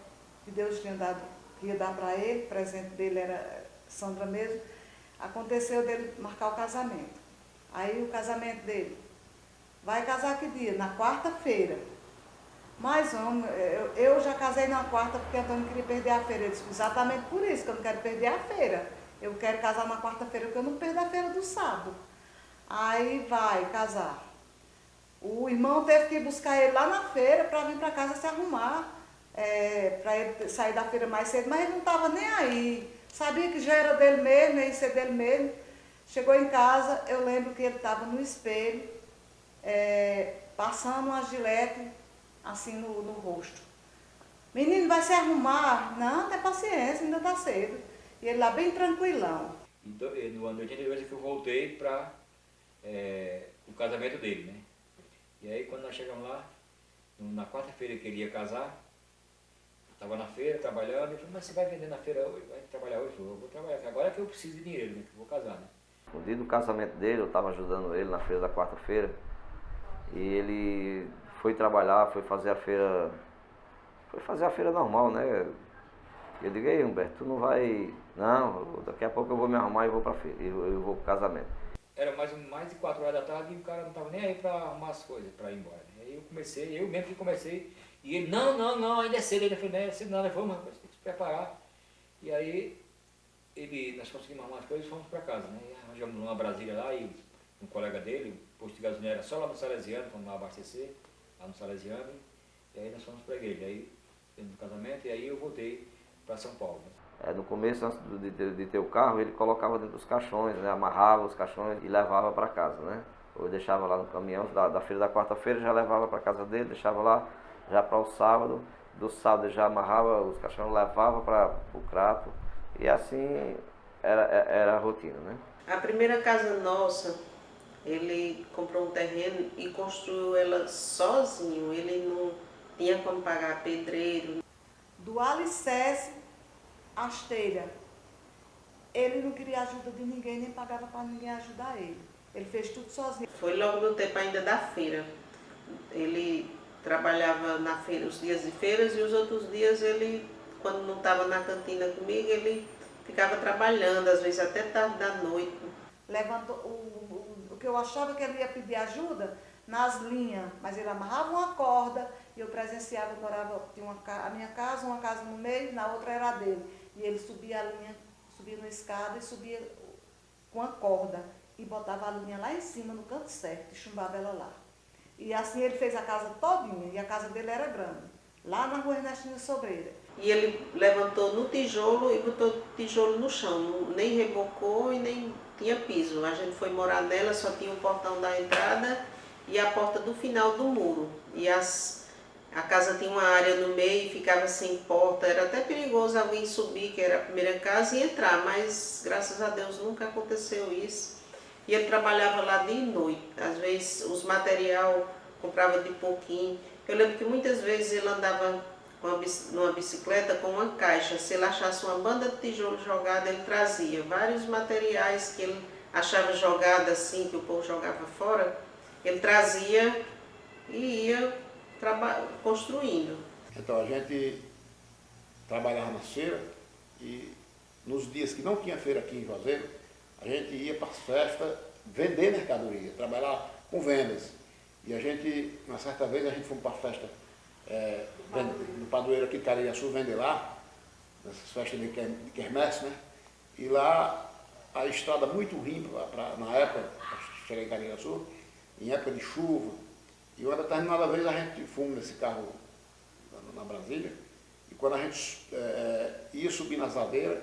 Speaker 6: que Deus tinha dado, que ia dar para ele, o presente dele era Sandra mesmo, aconteceu dele marcar o casamento. Aí o casamento dele, vai casar que dia? Na quarta-feira. Mas, homem, eu já casei na quarta porque Antônio queria perder a feira. Eu disse, exatamente por isso que eu não quero perder a feira. Eu quero casar na quarta-feira porque eu não perdo a feira do sábado. Aí vai casar. O irmão teve que ir buscar ele lá na feira para vir para casa se arrumar, para ele sair da feira mais cedo, mas ele não estava nem aí. Sabia que já era dele mesmo, ia ser dele mesmo. Chegou em casa, eu lembro que ele estava no espelho, passando uma gilete assim no rosto. Menino, vai se arrumar? Não, tem paciência, ainda está cedo. E ele lá bem tranquilão.
Speaker 7: Então, no ano de 82 é que eu voltei para o casamento dele, né? E aí quando nós chegamos lá, na quarta-feira que ele ia casar, estava na feira trabalhando, eu falei, mas você vai vender na feira hoje? Vai trabalhar hoje? Eu vou trabalhar, agora é que eu preciso de dinheiro, né? Que eu vou casar, né?
Speaker 10: No dia do casamento dele, eu estava ajudando ele na feira da quarta-feira, e ele foi trabalhar, foi fazer a feira normal, né? Eu digo, ei Humberto, tu não vai... Não, daqui a pouco eu vou me arrumar e vou pra feira, eu vou pro casamento.
Speaker 7: Era mais de 4 horas da tarde e o cara não estava nem aí para arrumar as coisas, para ir embora. Aí eu mesmo que comecei, e ele, não, ainda é cedo, ainda falei, não é cedo não, vamos, rapaz, tem que se preparar. E aí nós conseguimos arrumar as coisas e fomos para casa, né? E arranjamos uma Brasília lá e um colega dele, o posto de gasolina era só lá no Salesiano, fomos lá abastecer, lá no Salesiano, e aí nós fomos para a igreja, aí fizemos o casamento e aí eu voltei para São Paulo.
Speaker 10: No começo, antes de ter o carro, ele colocava dentro dos caixões, né? Amarrava os caixões e levava para casa, né? Ou deixava lá no caminhão da feira da quarta-feira, já levava para casa dele, deixava lá já para o sábado. Do sábado ele já amarrava os caixões, levava para o crato e assim era a rotina, né?
Speaker 11: A primeira casa nossa, ele comprou um terreno e construiu ela sozinho, ele não tinha como pagar pedreiro.
Speaker 6: Do alicerce a esteira. Ele não queria ajuda de ninguém, nem pagava para ninguém ajudar ele. Ele fez tudo sozinho.
Speaker 11: Foi logo no tempo ainda da feira. Ele trabalhava na feira, os dias de feiras, e os outros dias ele, quando não estava na cantina comigo, ele ficava trabalhando, às vezes até tarde da noite.
Speaker 6: Levantou o que eu achava que ele ia pedir ajuda nas linhas, mas ele amarrava uma corda e eu presenciava, eu morava, tinha a minha casa, uma casa no meio, na outra era a dele. E ele subia a linha, subia numa escada e subia com a corda e botava a linha lá em cima, no canto certo, e chumbava ela lá. E assim ele fez a casa todinha, e a casa dele era grande, lá na rua Ernestina Sobreira.
Speaker 11: E ele levantou no tijolo e botou tijolo no chão, nem rebocou e nem tinha piso. A gente foi morar nela, só tinha o portão da entrada e a porta do final do muro. E a casa tinha uma área no meio e ficava sem porta, era até perigoso alguém subir, que era a primeira casa, e entrar, mas graças a Deus nunca aconteceu isso. E ele trabalhava lá dia e noite, às vezes os material comprava de pouquinho. Eu lembro que muitas vezes ele andava numa bicicleta com uma caixa, se ele achasse uma banda de tijolo jogada, ele trazia vários materiais que ele achava jogado assim, que o povo jogava fora, ele trazia e ia construindo.
Speaker 5: Então a gente trabalhava na feira e nos dias que não tinha feira aqui em Juazeiro, a gente ia para as festas vender mercadoria, trabalhar com vendas. E a gente, uma certa vez, a gente foi para a festa no Padroeiro aqui de Caririaçu, vender lá, nessas festas de quermesse, né? E lá a estrada muito ruim na época, para chegar em Caririaçu, em época de chuva. E uma determinada vez a gente fomos nesse carro na Brasília, e quando a gente ia subir nas ladeiras,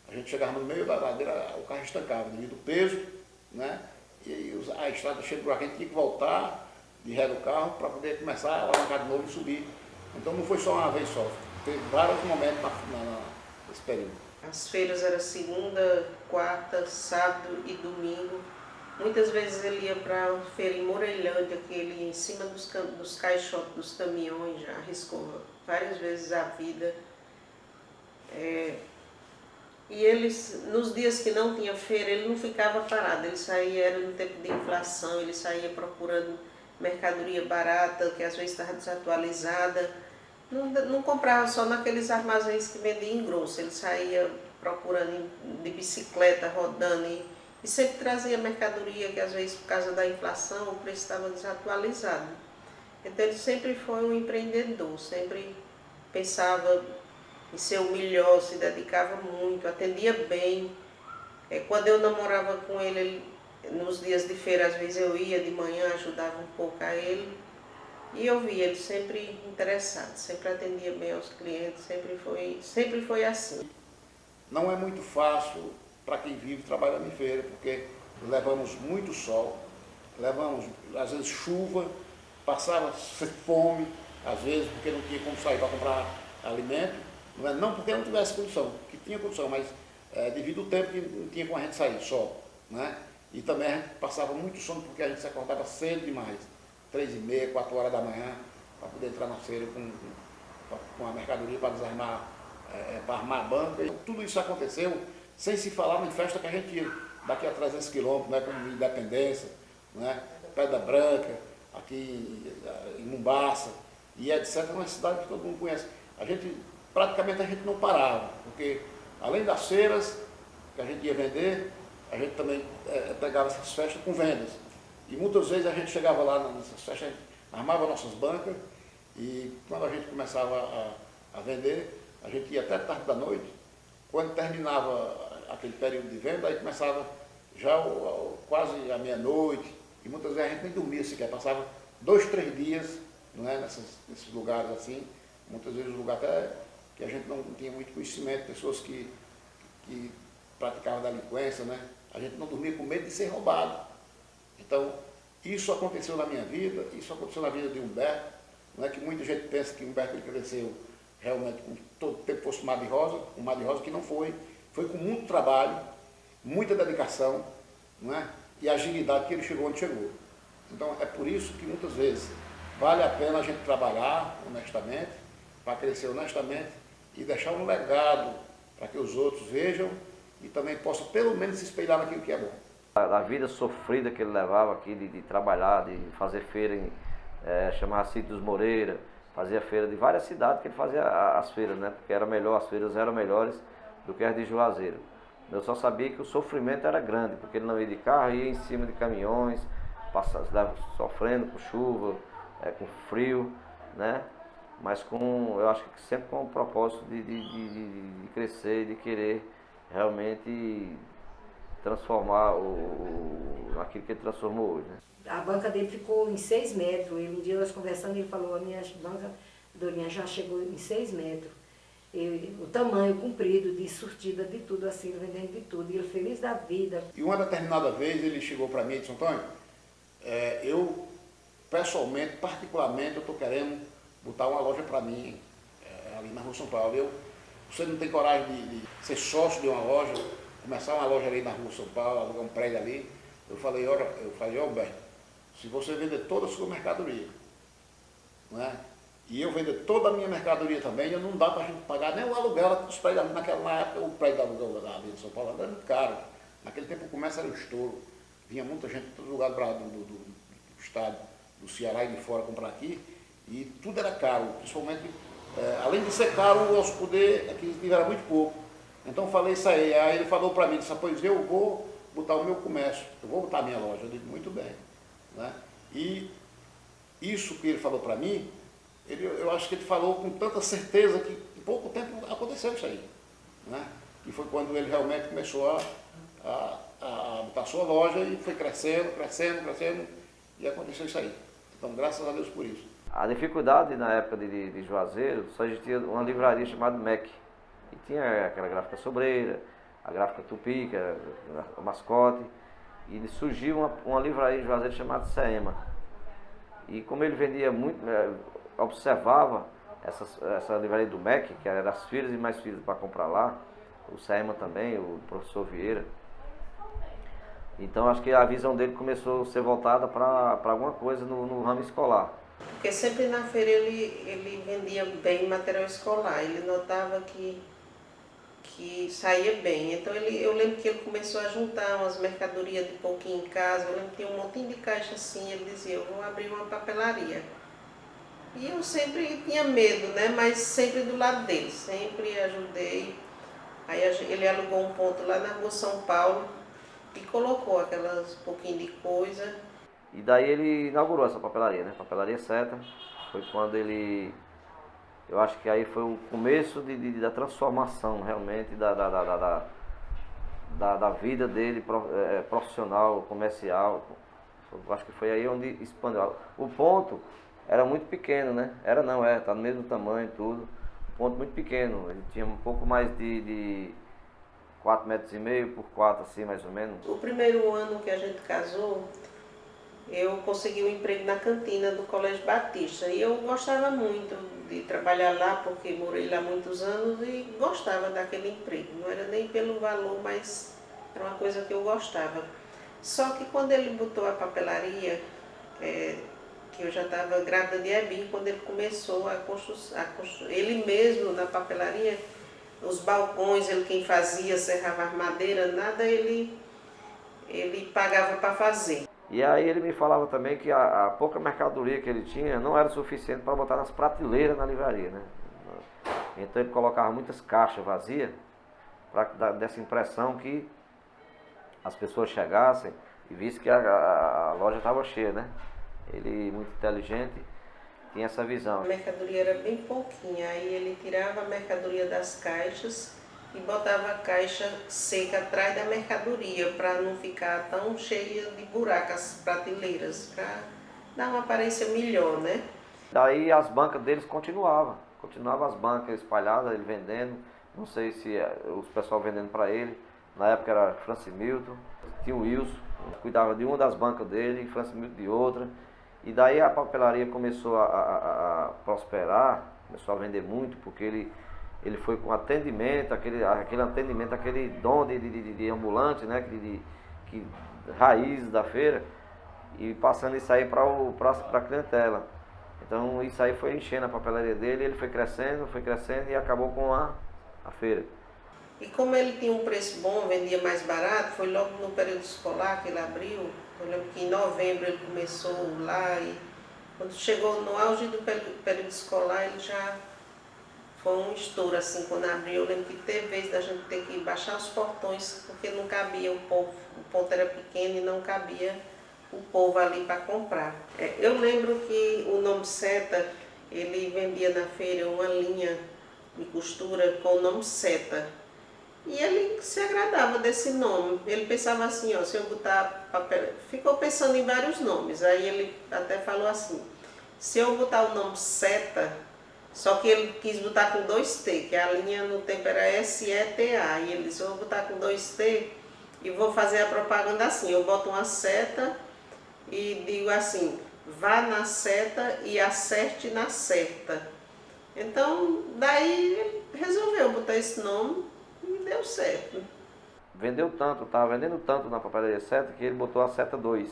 Speaker 5: a gente chegava no meio da ladeira, o carro estancava devido ao peso, né? E a estrada cheia de buraco, a gente tinha que voltar de ré do carro para poder começar a alavancar de novo e subir. Então não foi só uma vez só, teve vários momentos nesse período.
Speaker 11: As feiras eram segunda, quarta, sábado e domingo. Muitas vezes ele ia para uma feira em Morelândia, que ele ia em cima dos caixotes dos caminhões, já arriscou várias vezes a vida. E ele, nos dias que não tinha feira, ele não ficava parado, ele saía, era no tempo de inflação, ele saía procurando mercadoria barata, que às vezes estava desatualizada. Não comprava só naqueles armazéns que vendiam em grosso, ele saía procurando de bicicleta, rodando e sempre trazia mercadoria que às vezes por causa da inflação o preço estava desatualizado. Então ele sempre foi um empreendedor, sempre pensava em ser o melhor, se dedicava muito, atendia bem. Quando eu namorava com ele, nos dias de feira, às vezes eu ia de manhã, ajudava um pouco a ele. E eu via ele sempre interessado, sempre atendia bem aos clientes, sempre foi assim.
Speaker 12: Não é muito fácil para quem vive trabalhando em feira, porque levamos muito sol, levamos às vezes chuva, passava fome, às vezes porque não tinha como sair para comprar alimento, não porque não tivesse condição, que tinha condição, mas devido ao tempo que não tinha como a gente sair, sol, né? E também a gente passava muito sono porque a gente se acordava cedo demais, 3h30, 4 horas da manhã, para poder entrar na feira com a mercadoria para desarmar, para armar a banca. E tudo isso aconteceu sem se falar em festa que a gente ia daqui a 300 quilômetros, né, como Independência, né, Pedra Branca, aqui em Mombaça, e etc. É uma cidade que todo mundo conhece. Praticamente a gente não parava, porque além das feiras que a gente ia vender, a gente também pegava essas festas com vendas. E muitas vezes a gente chegava lá nessas festas, armava nossas bancas, e quando a gente começava a vender, a gente ia até tarde da noite. Quando terminava aquele período de venda, aí começava já quase a meia-noite, e muitas vezes a gente nem dormia sequer, passava 2, 3 dias, não é, nesses lugares assim, muitas vezes lugares até que a gente não tinha muito conhecimento, pessoas que praticavam delinquência, né? A gente não dormia com medo de ser roubado. Então, isso aconteceu na minha vida, isso aconteceu na vida de Humberto, não é que muita gente pensa que Humberto cresceu realmente com todo o tempo fosse um mar de rosa que não foi com muito trabalho, muita dedicação, não é? E agilidade que ele chegou onde chegou. Então, é por isso que muitas vezes vale a pena a gente trabalhar honestamente, para crescer honestamente e deixar um legado para que os outros vejam e também possam pelo menos se espelhar naquilo que é bom.
Speaker 10: A vida sofrida que ele levava aqui de trabalhar, de fazer feira em chamava Sítio dos Moreira, fazia feira de várias cidades que ele fazia as feiras, né? Porque as feiras eram melhores do que as de Juazeiro. Eu só sabia que o sofrimento era grande, porque ele não ia de carro, ia em cima de caminhões, sofrendo com chuva, com frio, né? Mas eu acho que sempre com o propósito de crescer, de querer realmente transformar aquilo que ele transformou hoje, né?
Speaker 3: A banca dele ficou em 6 metros. Um dia nós conversando, ele falou, a minha banca, Dorinha, já chegou em 6 metros. O tamanho comprido, de surtida, de tudo assim, vendendo de tudo. E ele feliz da vida.
Speaker 12: E uma determinada vez ele chegou para mim e disse, Antônio, eu pessoalmente, particularmente, eu estou querendo botar uma loja para mim ali na Rua São Paulo. Você não tem coragem de ser sócio de uma loja, começar uma loja ali na Rua São Paulo, alugar um prédio ali. Eu falei, Alberto, se você vender toda a sua mercadoria, não é? E eu vender toda a minha mercadoria também, não dá para a gente pagar nem o aluguel dos prédios ali. Na época o prédio do aluguel ali de São Paulo era muito caro. Naquele tempo o comércio era um estouro. Vinha muita gente de todo lugar do estado, do Ceará e de fora comprar aqui, e tudo era caro, principalmente, além de ser caro, o nosso poder aquisitivo era muito pouco. Então eu falei isso aí ele falou para mim, disse, pois eu vou botar o meu comércio, eu vou botar a minha loja. Eu disse, muito bem. Né? E isso que ele falou para mim, eu acho que ele falou com tanta certeza que em pouco tempo aconteceu isso aí. Né? E foi quando ele realmente começou a botar a sua loja e foi crescendo, e aconteceu isso aí. Então, graças a Deus por isso.
Speaker 10: A dificuldade na época de Juazeiro, só existia uma livraria chamada MEC. E tinha aquela gráfica Sobreira, a gráfica Tupi, que era o mascote. E surgiu uma livraria em Juazeiro chamada Seema. E como ele vendia muito, observava essa livraria do MEC, que era as filhas e mais filhas para comprar lá, o Seema também, o professor Vieira. Então acho que a visão dele começou a ser voltada para alguma coisa no ramo escolar.
Speaker 11: Porque sempre na feira ele vendia bem material escolar, ele notava que saía bem. Então eu lembro que ele começou a juntar umas mercadorias de pouquinho em casa, eu lembro que tinha um montinho de caixa assim, ele dizia, eu vou abrir uma papelaria. E eu sempre tinha medo, né? Mas sempre do lado dele, sempre ajudei. Aí ele alugou um ponto lá na Rua São Paulo e colocou aquelas pouquinho de coisa.
Speaker 10: E daí ele inaugurou essa papelaria, né? Papelaria Seta. Foi quando ele... Eu acho que aí foi o começo da transformação realmente da vida dele profissional, comercial. Eu acho que foi aí onde expandiu. O ponto era muito pequeno, né? Era não, tá no mesmo tamanho tudo. Um ponto muito pequeno. Ele tinha um pouco mais de 4,5 metros por 4, assim, mais ou menos.
Speaker 11: O primeiro ano que a gente casou, eu consegui um emprego na cantina do Colégio Batista. E eu gostava muito de trabalhar lá, porque morei lá muitos anos e gostava daquele emprego. Não era nem pelo valor, mas era uma coisa que eu gostava. Só que quando ele botou a papelaria, que eu já estava grávida de Ebin, quando ele começou a construir, ele mesmo na papelaria, os balcões, ele quem fazia, serrava as madeiras, nada ele pagava para fazer.
Speaker 10: E aí ele me falava também que a pouca mercadoria que ele tinha não era suficiente para botar nas prateleiras na livraria, né? Então ele colocava muitas caixas vazias para dar dessa impressão que as pessoas chegassem e vissem que a loja estava cheia, né? Ele, muito inteligente, tinha essa visão.
Speaker 11: A mercadoria era bem pouquinha, aí ele tirava a mercadoria das caixas e botava a caixa seca atrás da mercadoria para não ficar tão cheia de buracos as prateleiras, para dar uma aparência melhor, né?
Speaker 10: Daí as bancas deles continuavam as bancas espalhadas, ele vendendo, não sei se os pessoal vendendo para ele, na época era Francis Milton, tinha o Wilson, cuidava de uma das bancas dele, Francis Milton de outra, e daí a papelaria começou a prosperar, começou a vender muito, porque ele foi com atendimento, aquele atendimento, aquele dom de ambulante, né, raiz da feira, e passando isso aí para a clientela. Então isso aí foi enchendo a papelaria dele, ele foi crescendo e acabou com a feira.
Speaker 11: E como ele tinha um preço bom, vendia mais barato, foi logo no período escolar que ele abriu. Eu lembro que em novembro ele começou lá e quando chegou no auge do período escolar ele já foi um estouro assim quando abriu. Eu lembro que teve vez da gente ter que baixar os portões porque não cabia o povo, o ponto era pequeno e não cabia o povo ali para comprar. Eu lembro que o nome Seta, ele vendia na feira uma linha de costura com o nome Seta. E ele se agradava desse nome. Ele pensava assim, ó, se eu botar papel... Ficou pensando em vários nomes. Aí ele até falou assim, se eu botar o nome Seta, só que ele quis botar com 2T, que a linha no tempo era S-E-T-A. E ele disse, eu vou botar com 2T e vou fazer a propaganda assim. Eu boto uma seta e digo assim, vá na seta e acerte na certa. Então, daí ele resolveu botar esse nome. E deu certo.
Speaker 10: Vendeu tanto, estava vendendo tanto na papelaria Seta que ele botou a Seta 2,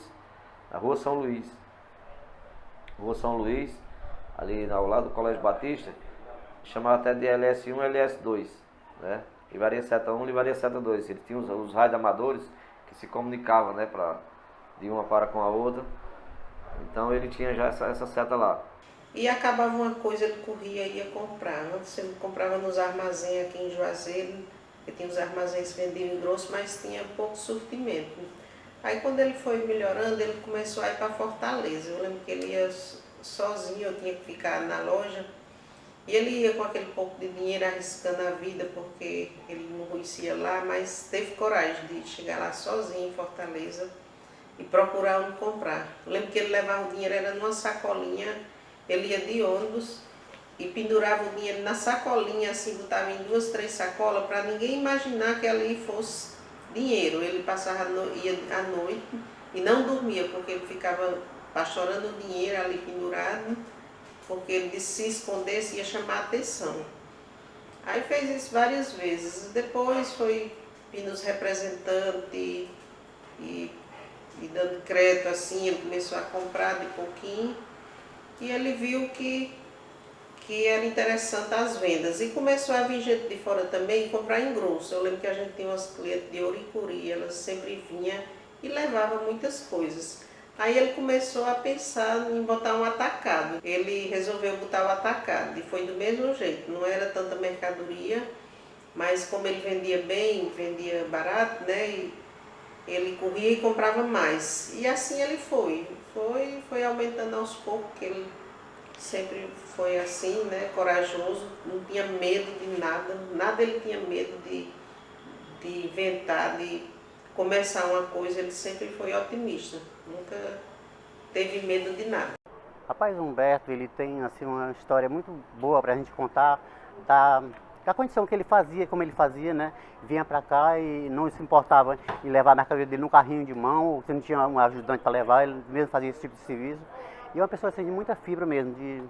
Speaker 10: na Rua São Luís. Rua São Luís, ali ao lado do Colégio Batista, chamava até de LS1 e LS2, né? Livraria Seta 1 e Livraria Seta 2. Ele tinha os rádios amadores que se comunicavam, né, de uma para com a outra. Então ele tinha já essa seta lá.
Speaker 11: E acabava uma coisa, ele corria e ia comprar. Antes ele comprava nos armazéns aqui em Juazeiro, que tinha os armazéns que vendiam grosso, mas tinha pouco surtimento. Aí quando ele foi melhorando, ele começou a ir para Fortaleza. Eu lembro que ele ia sozinho, eu tinha que ficar na loja. E ele ia com aquele pouco de dinheiro arriscando a vida, porque ele não conhecia lá, mas teve coragem de chegar lá sozinho em Fortaleza e procurar onde comprar. Eu lembro que ele levava o dinheiro, era numa sacolinha, ele ia de ônibus e pendurava o dinheiro na sacolinha, assim, botava em 2, 3 sacolas, para ninguém imaginar que ali fosse dinheiro. Ele passava ia à noite e não dormia, porque ele ficava pastorando o dinheiro ali pendurado, porque ele disse se escondesse ia chamar a atenção. Aí fez isso várias vezes. Depois foi vindo os representantes e dando crédito assim, ele começou a comprar de pouquinho e ele viu que era interessante as vendas. E começou a vir gente de fora também e comprar em grosso. Eu lembro que a gente tinha umas clientes de Oricuri, elas sempre vinham e levavam muitas coisas. Aí ele começou a pensar em botar um atacado. Ele resolveu botar o atacado e foi do mesmo jeito. Não era tanta mercadoria, mas como ele vendia bem, vendia barato, né? ele corria e comprava mais. E assim ele foi aumentando aos poucos, que ele sempre foi assim, né, corajoso, não tinha medo de nada, nada ele tinha medo de inventar, de começar uma coisa, ele sempre foi otimista, nunca teve medo de nada.
Speaker 13: Rapaz, o Humberto, ele tem assim, uma história muito boa para a gente contar da condição que ele fazia, como ele fazia, né? Vinha para cá e não se importava em levar a mercadoria dele num carrinho de mão, ou se não tinha um ajudante para levar, ele mesmo fazia esse tipo de serviço. E é uma pessoa assim, de muita fibra mesmo, de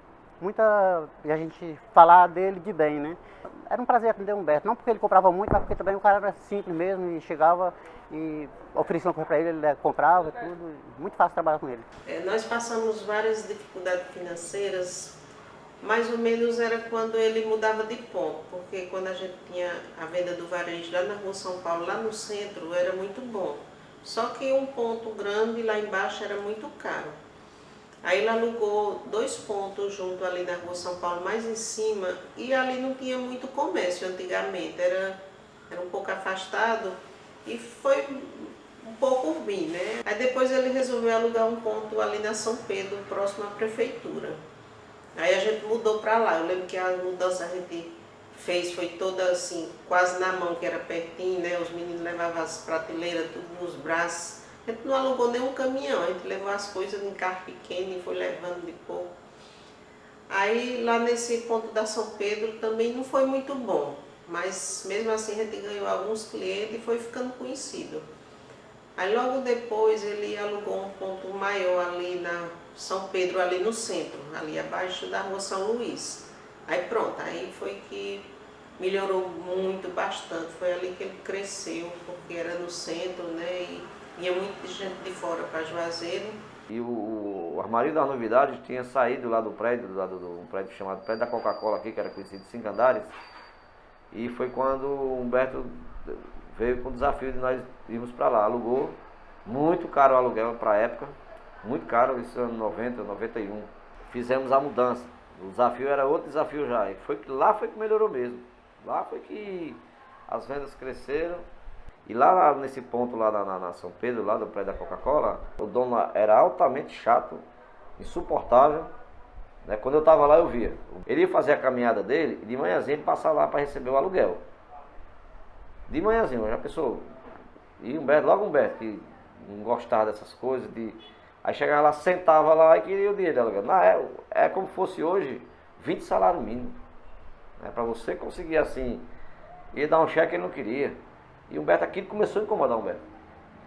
Speaker 13: a gente falar dele de bem, né? Era um prazer atender o Humberto, não porque ele comprava muito, mas porque também o cara era simples mesmo e chegava e oferecia uma coisa para ele comprava tudo. Muito fácil trabalhar com ele.
Speaker 11: Nós passamos várias dificuldades financeiras, mais ou menos era quando ele mudava de ponto, porque quando a gente tinha a venda do varejo lá na Rua São Paulo, lá no centro, era muito bom. Só que um ponto grande lá embaixo era muito caro. Aí ele alugou 2 pontos junto ali na Rua São Paulo, mais em cima, e ali não tinha muito comércio antigamente, era um pouco afastado e foi um pouco ruim, né? Aí depois ele resolveu alugar um ponto ali na São Pedro, próximo à prefeitura. Aí a gente mudou para lá, eu lembro que a mudança a gente fez, foi toda assim, quase na mão, que era pertinho, né? Os meninos levavam as prateleiras, tudo nos braços. A gente não alugou nenhum caminhão, a gente levou as coisas em carro pequeno e foi levando de pouco. Aí lá nesse ponto da São Pedro também não foi muito bom, mas mesmo assim a gente ganhou alguns clientes e foi ficando conhecido. Aí logo depois ele alugou um ponto maior ali na São Pedro, ali no centro, ali abaixo da Rua São Luís. Aí pronto, aí foi que melhorou muito, bastante, foi ali que ele cresceu, porque era no centro, né? Ia muita gente de fora para Juazeiro.
Speaker 10: E o armário das novidades tinha saído lá do prédio, um prédio chamado Prédio da Coca-Cola aqui, que era conhecido de 5 andares. E foi quando o Humberto veio com o desafio de nós irmos para lá. Alugou, muito caro o aluguel para a época, muito caro, isso ano 90, 91. Fizemos a mudança. O desafio era outro desafio já. E lá foi que melhorou mesmo. Lá foi que as vendas cresceram. E lá nesse ponto, lá na São Pedro, lá do prédio da Coca-Cola, o dono era altamente chato, insuportável. Né? Quando eu estava lá eu via. Ele ia fazer a caminhada dele e de manhãzinha ele passava lá para receber o aluguel. De manhãzinha, já pensou? E logo Humberto, que não gostava dessas coisas, aí chegava lá, sentava lá e queria o dinheiro do aluguel. Não, é como se fosse hoje 20 salários mínimos. Né? Para você conseguir assim, ia dar um cheque ele não queria. E o Humberto aquilo começou a incomodar o Humberto.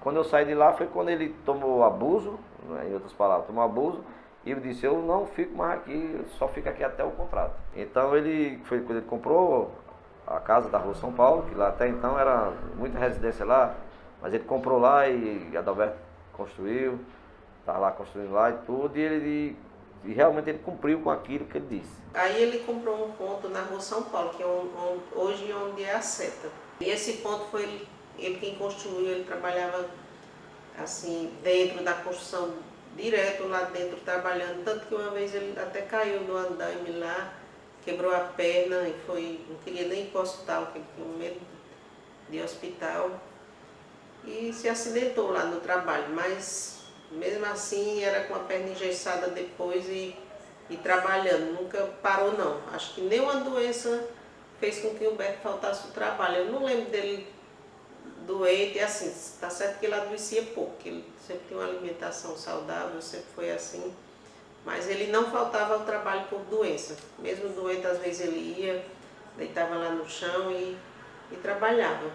Speaker 10: Quando eu saí de lá foi quando ele tomou abuso, né, em outras palavras, tomou abuso, e ele disse, eu não fico mais aqui, eu só fico aqui até o contrato. Então foi quando ele comprou a casa da Rua São Paulo, que lá até então era muita residência lá, mas ele comprou lá e Adalberto construiu, estava lá construindo lá e tudo, e realmente ele cumpriu com aquilo que ele disse.
Speaker 11: Aí ele comprou um ponto na Rua São Paulo, que é hoje onde é a Seta. E esse ponto foi ele quem construiu, ele trabalhava assim dentro da construção, direto lá dentro trabalhando, tanto que uma vez ele até caiu no andaime lá, quebrou a perna e não queria nem ir para o hospital, porque tinha medo de hospital, e se acidentou lá no trabalho, mas mesmo assim era com a perna engessada depois e trabalhando, nunca parou não. Acho que nenhuma doença fez com que o Humberto faltasse o trabalho. Eu não lembro dele doente, assim, está certo que ele adoecia pouco, que ele sempre tinha uma alimentação saudável, sempre foi assim, mas ele não faltava ao trabalho por doença. Mesmo doente, às vezes ele ia, deitava lá no chão e trabalhava.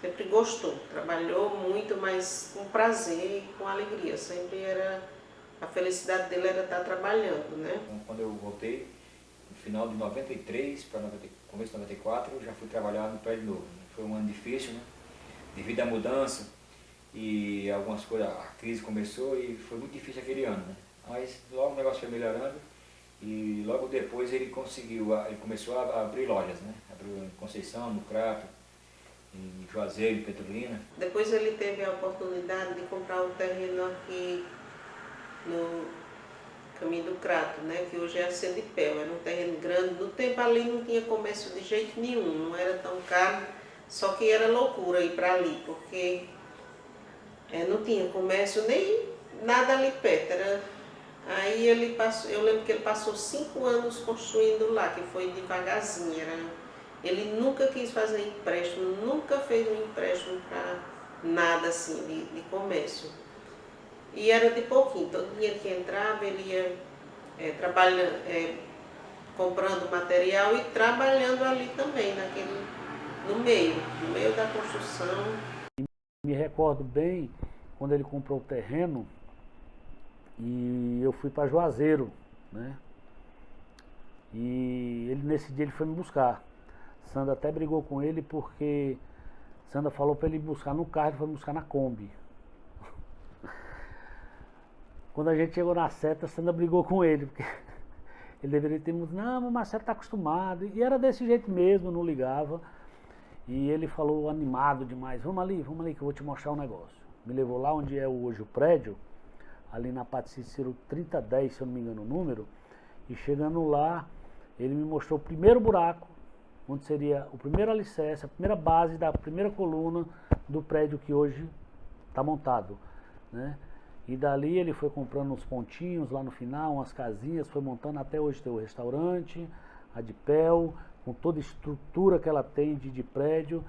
Speaker 11: Sempre gostou, trabalhou muito, mas com prazer e com alegria. Sempre a felicidade dele era estar trabalhando, né?
Speaker 7: Quando eu voltei, no final de 93 para começo de 94, eu já fui trabalhar no prédio novo. Foi um ano difícil, né? Devido à mudança e algumas coisas, a crise começou e foi muito difícil aquele ano, né? Mas logo o negócio foi melhorando e logo depois ele começou a abrir lojas, né? Abriu em Conceição, no Crato, em Juazeiro, em Petrolina.
Speaker 11: Depois ele teve a oportunidade de comprar um terreno aqui no Caminho do Crato, né? Que hoje é a Cendipel, era um terreno grande. No tempo ali não tinha comércio de jeito nenhum, não era tão caro, só que era loucura ir para ali, porque Não tinha comércio nem nada ali perto. Aí ele passou, eu lembro que ele passou 5 anos construindo lá, que foi devagarzinho. Ele nunca quis fazer empréstimo, nunca fez um empréstimo para nada assim de comércio. E era de pouquinho, todo dia que entrava ele ia comprando material e trabalhando ali também, no meio da construção.
Speaker 14: Me recordo bem quando ele comprou o terreno e eu fui para Juazeiro, né? E nesse dia ele foi me buscar. Sandra até brigou com ele porque Sandra falou para ele buscar no carro, ele foi me buscar na Kombi. Quando a gente chegou na seta, Sandra brigou com ele, porque ele deveria ter dito, não, mas o Marcelo está acostumado. E era desse jeito mesmo, não ligava. E ele falou animado demais, vamos ali que eu vou te mostrar um negócio. Me levou lá onde é hoje o prédio, ali na Patrícia Cícero 3010, se eu não me engano o número. E chegando lá, ele me mostrou o primeiro buraco, onde seria o primeiro alicerce, a primeira base da primeira coluna do prédio que hoje está montado, né? E dali ele foi comprando uns pontinhos lá no final, umas casinhas, foi montando até hoje ter o restaurante, a Dipel, com toda a estrutura que ela tem de prédio,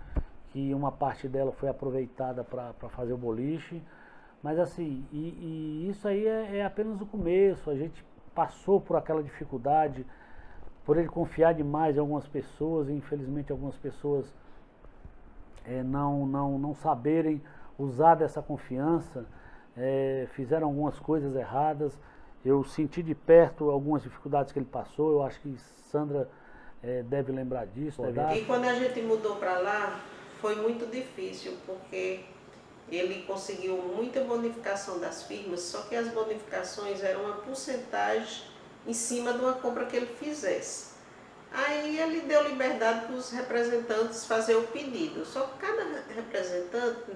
Speaker 14: que uma parte dela foi aproveitada para fazer o boliche. Mas assim, e isso aí é apenas o começo, a gente passou por aquela dificuldade, por ele confiar demais em algumas pessoas, e infelizmente algumas pessoas não saberem usar dessa confiança, fizeram algumas coisas erradas. Eu senti de perto algumas dificuldades que ele passou, eu acho que Sandra deve lembrar disso.
Speaker 11: E quando a gente mudou para lá, foi muito difícil, porque ele conseguiu muita bonificação das firmas, só que as bonificações eram uma porcentagem em cima de uma compra que ele fizesse. Aí ele deu liberdade para os representantes fazer o pedido, só que cada representante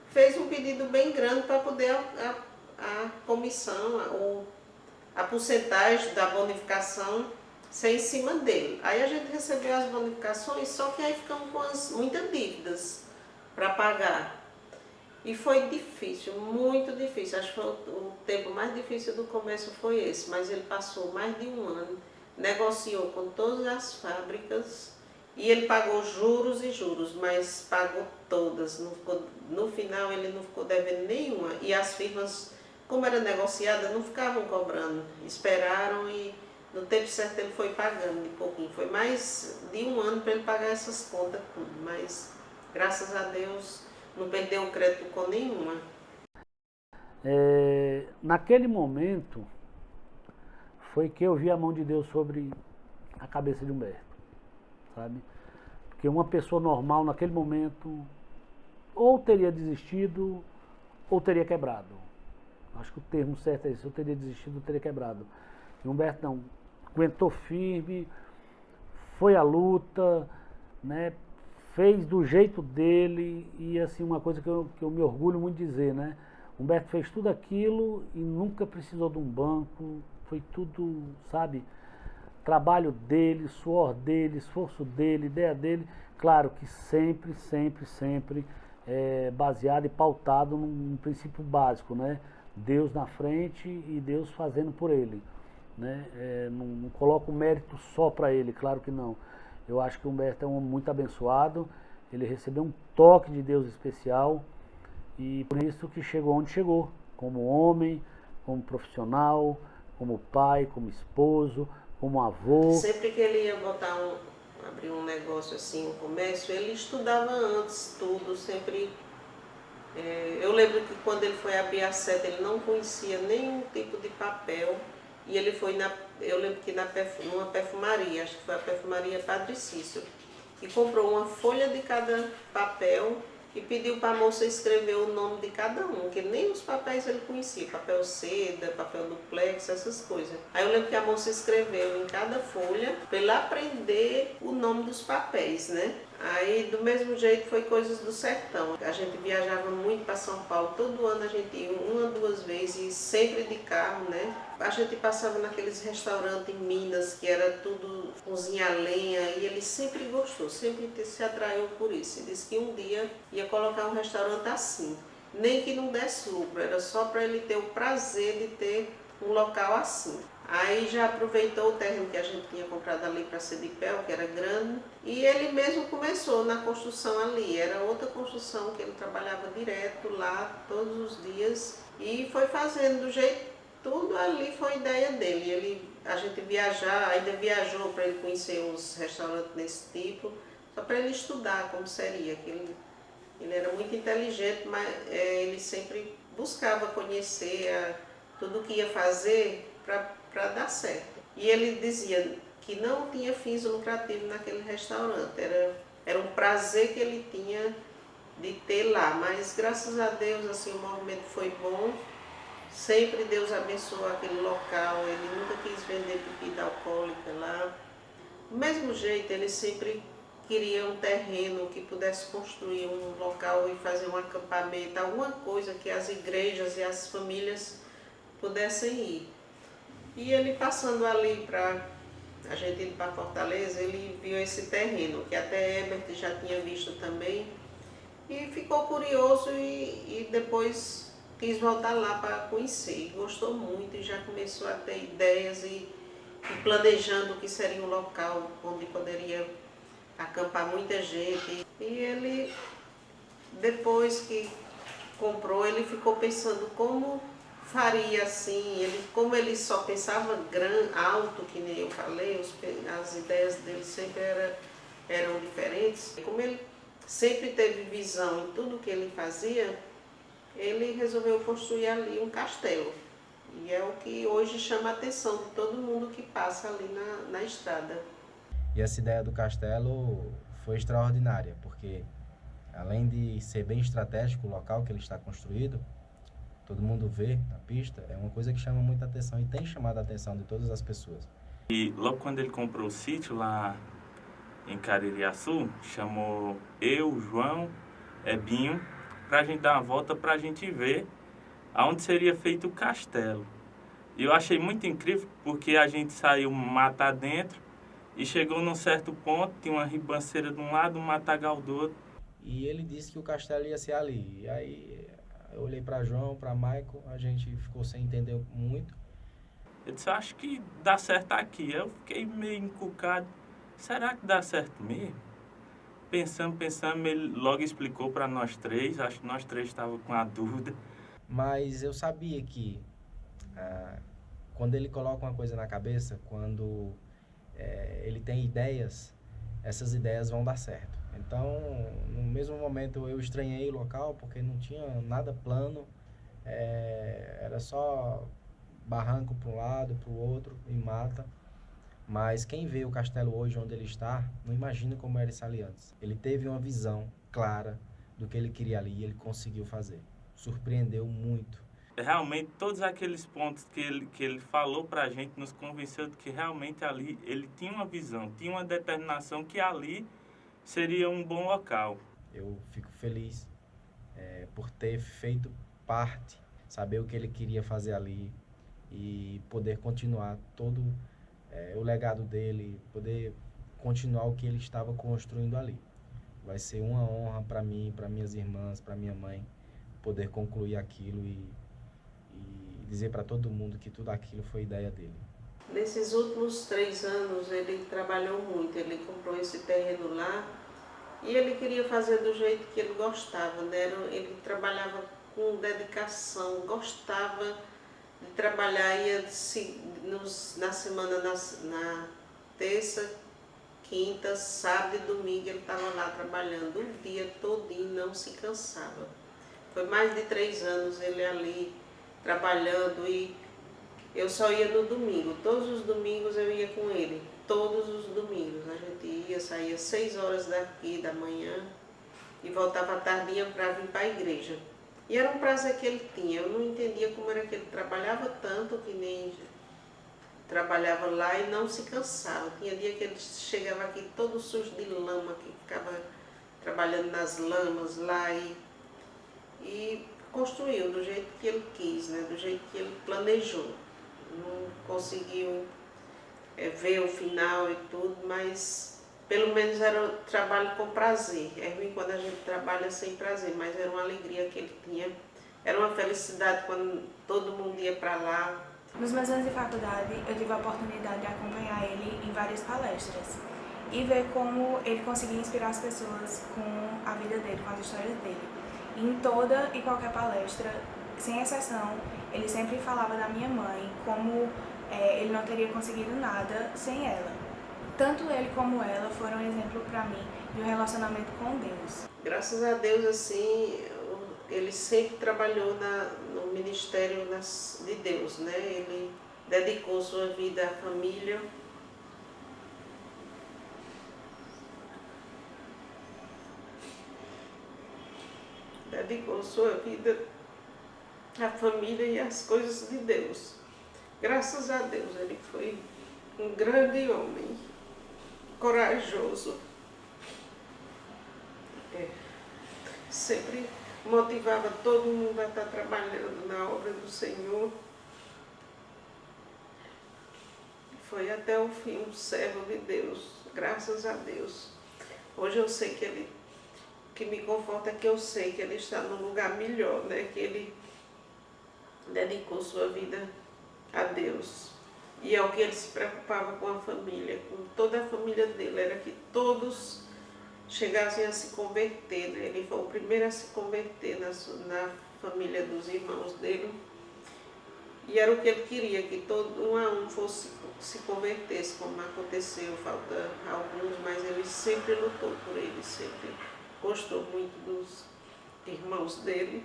Speaker 11: fez um pedido bem grande para poder a comissão, ou a porcentagem da bonificação ser em cima dele. Aí a gente recebeu as bonificações, só que aí ficamos com muitas dívidas para pagar. E foi difícil, muito difícil. Acho que foi o tempo mais difícil do comércio foi esse, mas ele passou mais de 1 ano, negociou com todas as fábricas e ele pagou juros e juros, mas pagou todas. No final ele não ficou devendo nenhuma. E as firmas, como era negociada, não ficavam cobrando, esperaram e no tempo certo ele foi pagando um pouquinho. Foi mais de 1 ano para ele pagar essas contas tudo, mas graças a Deus não perdeu o crédito com nenhuma.
Speaker 14: Naquele momento foi que eu vi a mão de Deus sobre a cabeça de Humberto, sabe? Porque uma pessoa normal naquele momento ou teria desistido ou teria quebrado. Acho que o termo certo é esse, eu teria desistido ou teria quebrado. E Humberto não, aguentou firme, foi à luta, né? Fez do jeito dele e assim, uma coisa que eu me orgulho muito de dizer, né? Humberto fez tudo aquilo e nunca precisou de um banco, foi tudo, sabe, trabalho dele, suor dele, esforço dele, ideia dele, claro que sempre baseado e pautado num princípio básico, né? Deus na frente e Deus fazendo por ele, né? Não coloco mérito só para ele, claro que não. Eu acho que o Humberto é um homem muito abençoado, ele recebeu um toque de Deus especial e por isso que chegou onde chegou, como homem, como profissional, como pai, como esposo, como avô.
Speaker 11: Sempre que ele ia abrir um negócio assim, um comércio, ele estudava antes tudo, sempre. Eu lembro que quando ele foi abrir a seta, ele não conhecia nenhum tipo de papel. E ele foi, eu lembro que numa perfumaria, acho que foi a perfumaria Padre Cícero, e comprou uma folha de cada papel e pediu para a moça escrever o nome de cada um, que nem os papéis ele conhecia, papel seda, papel duplex, essas coisas. Aí eu lembro que a moça escreveu em cada folha para ele aprender o nome dos papéis, né? Aí do mesmo jeito foi coisas do sertão. A gente viajava muito para São Paulo, todo ano a gente ia 1 ou 2 vezes, e sempre de carro, né? A gente passava naqueles restaurantes em Minas, que era tudo cozinha a lenha, e ele sempre gostou, sempre se atraiu por isso. Ele disse que um dia ia colocar um restaurante assim. nem que não desse lucro, era só para ele ter o prazer de ter um local assim. Aí já aproveitou o terreno que a gente tinha comprado ali para Sedipel, que era grande, e ele mesmo começou na construção ali. Era outra construção que ele trabalhava direto lá todos os dias e foi fazendo do jeito, tudo ali foi ideia dele. A gente ainda viajou para ele conhecer uns restaurantes desse tipo, só para ele estudar como seria. Que ele era muito inteligente, mas ele sempre buscava conhecer tudo o que ia fazer para dar certo. E ele dizia que não tinha fins lucrativos naquele restaurante, era um prazer que ele tinha de ter lá, mas graças a Deus assim, o movimento foi bom, sempre Deus abençoou aquele local, ele nunca quis vender bebida alcoólica lá. Do mesmo jeito, ele sempre queria um terreno que pudesse construir um local e fazer um acampamento, alguma coisa que as igrejas e as famílias pudessem ir. E ele passando ali a gente ir para Fortaleza, ele viu esse terreno, que até Herbert já tinha visto também, e ficou curioso e depois quis voltar lá para conhecer. Gostou muito e já começou a ter ideias e planejando o que seria um local onde poderia acampar muita gente. E ele, depois que comprou, ele ficou pensando como faria assim, como ele só pensava alto, que nem eu falei, as ideias dele sempre eram diferentes. Como ele sempre teve visão em tudo que ele fazia, ele resolveu construir ali um castelo. E é o que hoje chama a atenção de todo mundo que passa ali na estrada.
Speaker 15: E essa ideia do castelo foi extraordinária, porque além de ser bem estratégico o local que ele está construído, todo mundo vê na pista, é uma coisa que chama muita atenção e tem chamado a atenção de todas as pessoas.
Speaker 16: E logo quando ele comprou o sítio lá em Caririaçu, chamou eu, João, Ebinho, para a gente dar uma volta para a gente ver aonde seria feito o castelo. E eu achei muito incrível porque a gente saiu mata dentro e chegou num certo ponto, tinha uma ribanceira de um lado, um matagal do outro.
Speaker 15: E ele disse que o castelo ia ser ali. E aí eu olhei para João, para Michael, a gente ficou sem entender muito.
Speaker 16: Eu disse, acho que dá certo aqui. Eu fiquei meio encucado. Será que dá certo mesmo? Pensando, ele logo explicou para nós três. Acho que nós três estávamos com a dúvida.
Speaker 15: Mas eu sabia que quando ele coloca uma coisa na cabeça, quando ele tem ideias, essas ideias vão dar certo. Então, no mesmo momento eu estranhei o local, porque não tinha nada plano, era só barranco para um lado, para o outro, e mata. Mas quem vê o castelo hoje onde ele está, não imagina como era isso ali antes. Ele teve uma visão clara do que ele queria ali e ele conseguiu fazer. Surpreendeu muito.
Speaker 16: Realmente, todos aqueles pontos que ele falou para a gente nos convenceu de que realmente ali ele tinha uma visão, tinha uma determinação que ali seria um bom local.
Speaker 15: Eu fico feliz por ter feito parte, saber o que ele queria fazer ali e poder continuar todo o legado dele, poder continuar o que ele estava construindo ali. Vai ser uma honra para mim, para minhas irmãs, para minha mãe, poder concluir aquilo e dizer para todo mundo que tudo aquilo foi ideia dele.
Speaker 11: Nesses últimos 3 anos ele trabalhou muito, ele comprou esse terreno lá e ele queria fazer do jeito que ele gostava, né? Ele trabalhava com dedicação, gostava de trabalhar, ia na semana, na terça, quinta, sábado e domingo ele estava lá trabalhando o dia todinho, não se cansava. Foi mais de 3 anos ele ali trabalhando e eu só ia no domingo. Todos os domingos eu ia com ele, todos os domingos. A gente saía 6 horas daqui da manhã e voltava à tardinha para vir para a igreja. E era um prazer que ele tinha, eu não entendia como era que ele trabalhava tanto, que nem trabalhava lá e não se cansava. Tinha dia que ele chegava aqui todo sujo de lama, que ficava trabalhando nas lamas lá e construiu do jeito que ele quis, né? Do jeito que ele planejou. Não conseguiu ver o final e tudo, mas pelo menos era um trabalho com prazer. É ruim quando a gente trabalha sem prazer, mas era uma alegria que ele tinha. Era uma felicidade quando todo mundo ia para lá.
Speaker 17: Nos meus anos de faculdade, eu tive a oportunidade de acompanhar ele em várias palestras e ver como ele conseguia inspirar as pessoas com a vida dele, com as histórias dele. E em toda e qualquer palestra, sem exceção, ele sempre falava da minha mãe, como ele não teria conseguido nada sem ela. Tanto ele como ela foram um exemplo para mim de um relacionamento com Deus.
Speaker 11: Graças a Deus, assim, ele sempre trabalhou no ministério de Deus, né? Ele dedicou sua vida à família. Dedicou sua vida à família e às coisas de Deus. Graças a Deus, ele foi um grande homem, corajoso. Sempre motivava todo mundo a estar trabalhando na obra do Senhor. Foi até o fim um servo de Deus, graças a Deus. Hoje eu sei que me conforta é que eu sei que ele está num lugar melhor, né? Que ele dedicou sua vida a Deus. E é o que ele se preocupava com a família, com toda a família dele, era que todos chegassem a se converter, né? Ele foi o primeiro a se converter na família dos irmãos dele. E era o que ele queria, que todo um a um se convertesse, como aconteceu, falta alguns, mas ele sempre lutou por eles, sempre gostou muito dos irmãos dele,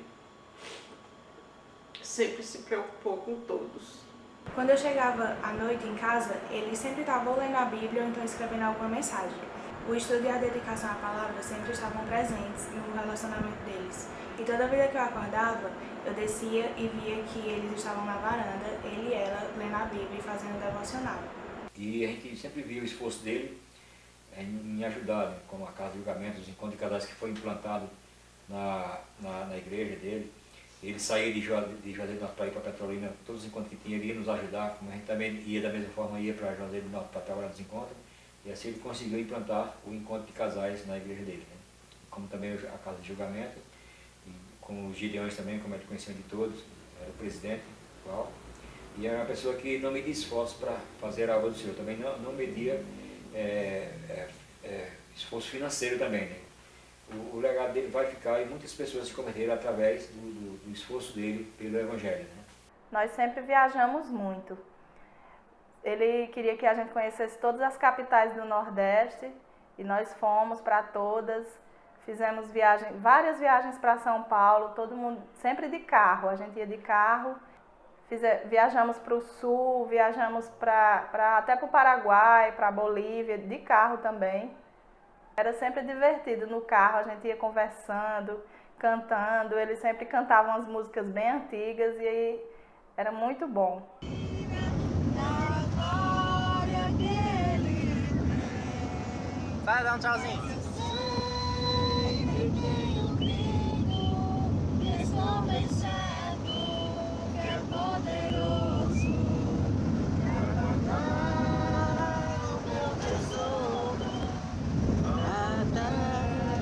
Speaker 11: sempre se preocupou com todos.
Speaker 17: Quando eu chegava à noite em casa, ele sempre estava ou lendo a Bíblia ou então escrevendo alguma mensagem. O estudo e a dedicação à palavra sempre estavam presentes no relacionamento deles. E toda vez que eu acordava, eu descia e via que eles estavam na varanda, ele e ela, lendo a Bíblia e fazendo devocional.
Speaker 7: E a gente sempre via o esforço dele em ajudar, como a Casa de Julgamento, os encontros de casais que foi implantado na igreja dele. Ele saía de Juazeiro do Norte para ir para Petrolina, todos os encontros que tinha, ele ia nos ajudar, como a gente também ia da mesma forma, ia para Juazeiro do Norte para trabalhar nos encontros. E assim ele conseguiu implantar o encontro de casais na igreja dele, né? Como também a Casa de Julgamento, e com os Gideões também, como é conhecido de todos, era o presidente atual. E era uma pessoa que não media esforço para fazer a obra do Senhor, também não media esforço financeiro também, né? O legado dele vai ficar e muitas pessoas se converteram através do esforço dele pelo Evangelho, né?
Speaker 18: Nós sempre viajamos muito. Ele queria que a gente conhecesse todas as capitais do Nordeste e nós fomos para todas. Fizemos várias viagens para São Paulo, todo mundo sempre de carro. A gente ia de carro, viajamos para o Sul, viajamos até para o Paraguai, para a Bolívia, de carro também. Era sempre divertido no carro, a gente ia conversando, cantando. Ele sempre cantava umas músicas bem antigas e aí era muito bom.
Speaker 19: Vai dar um tchauzinho. Estou vencendo, que é poderoso para guardar o meu tesouro até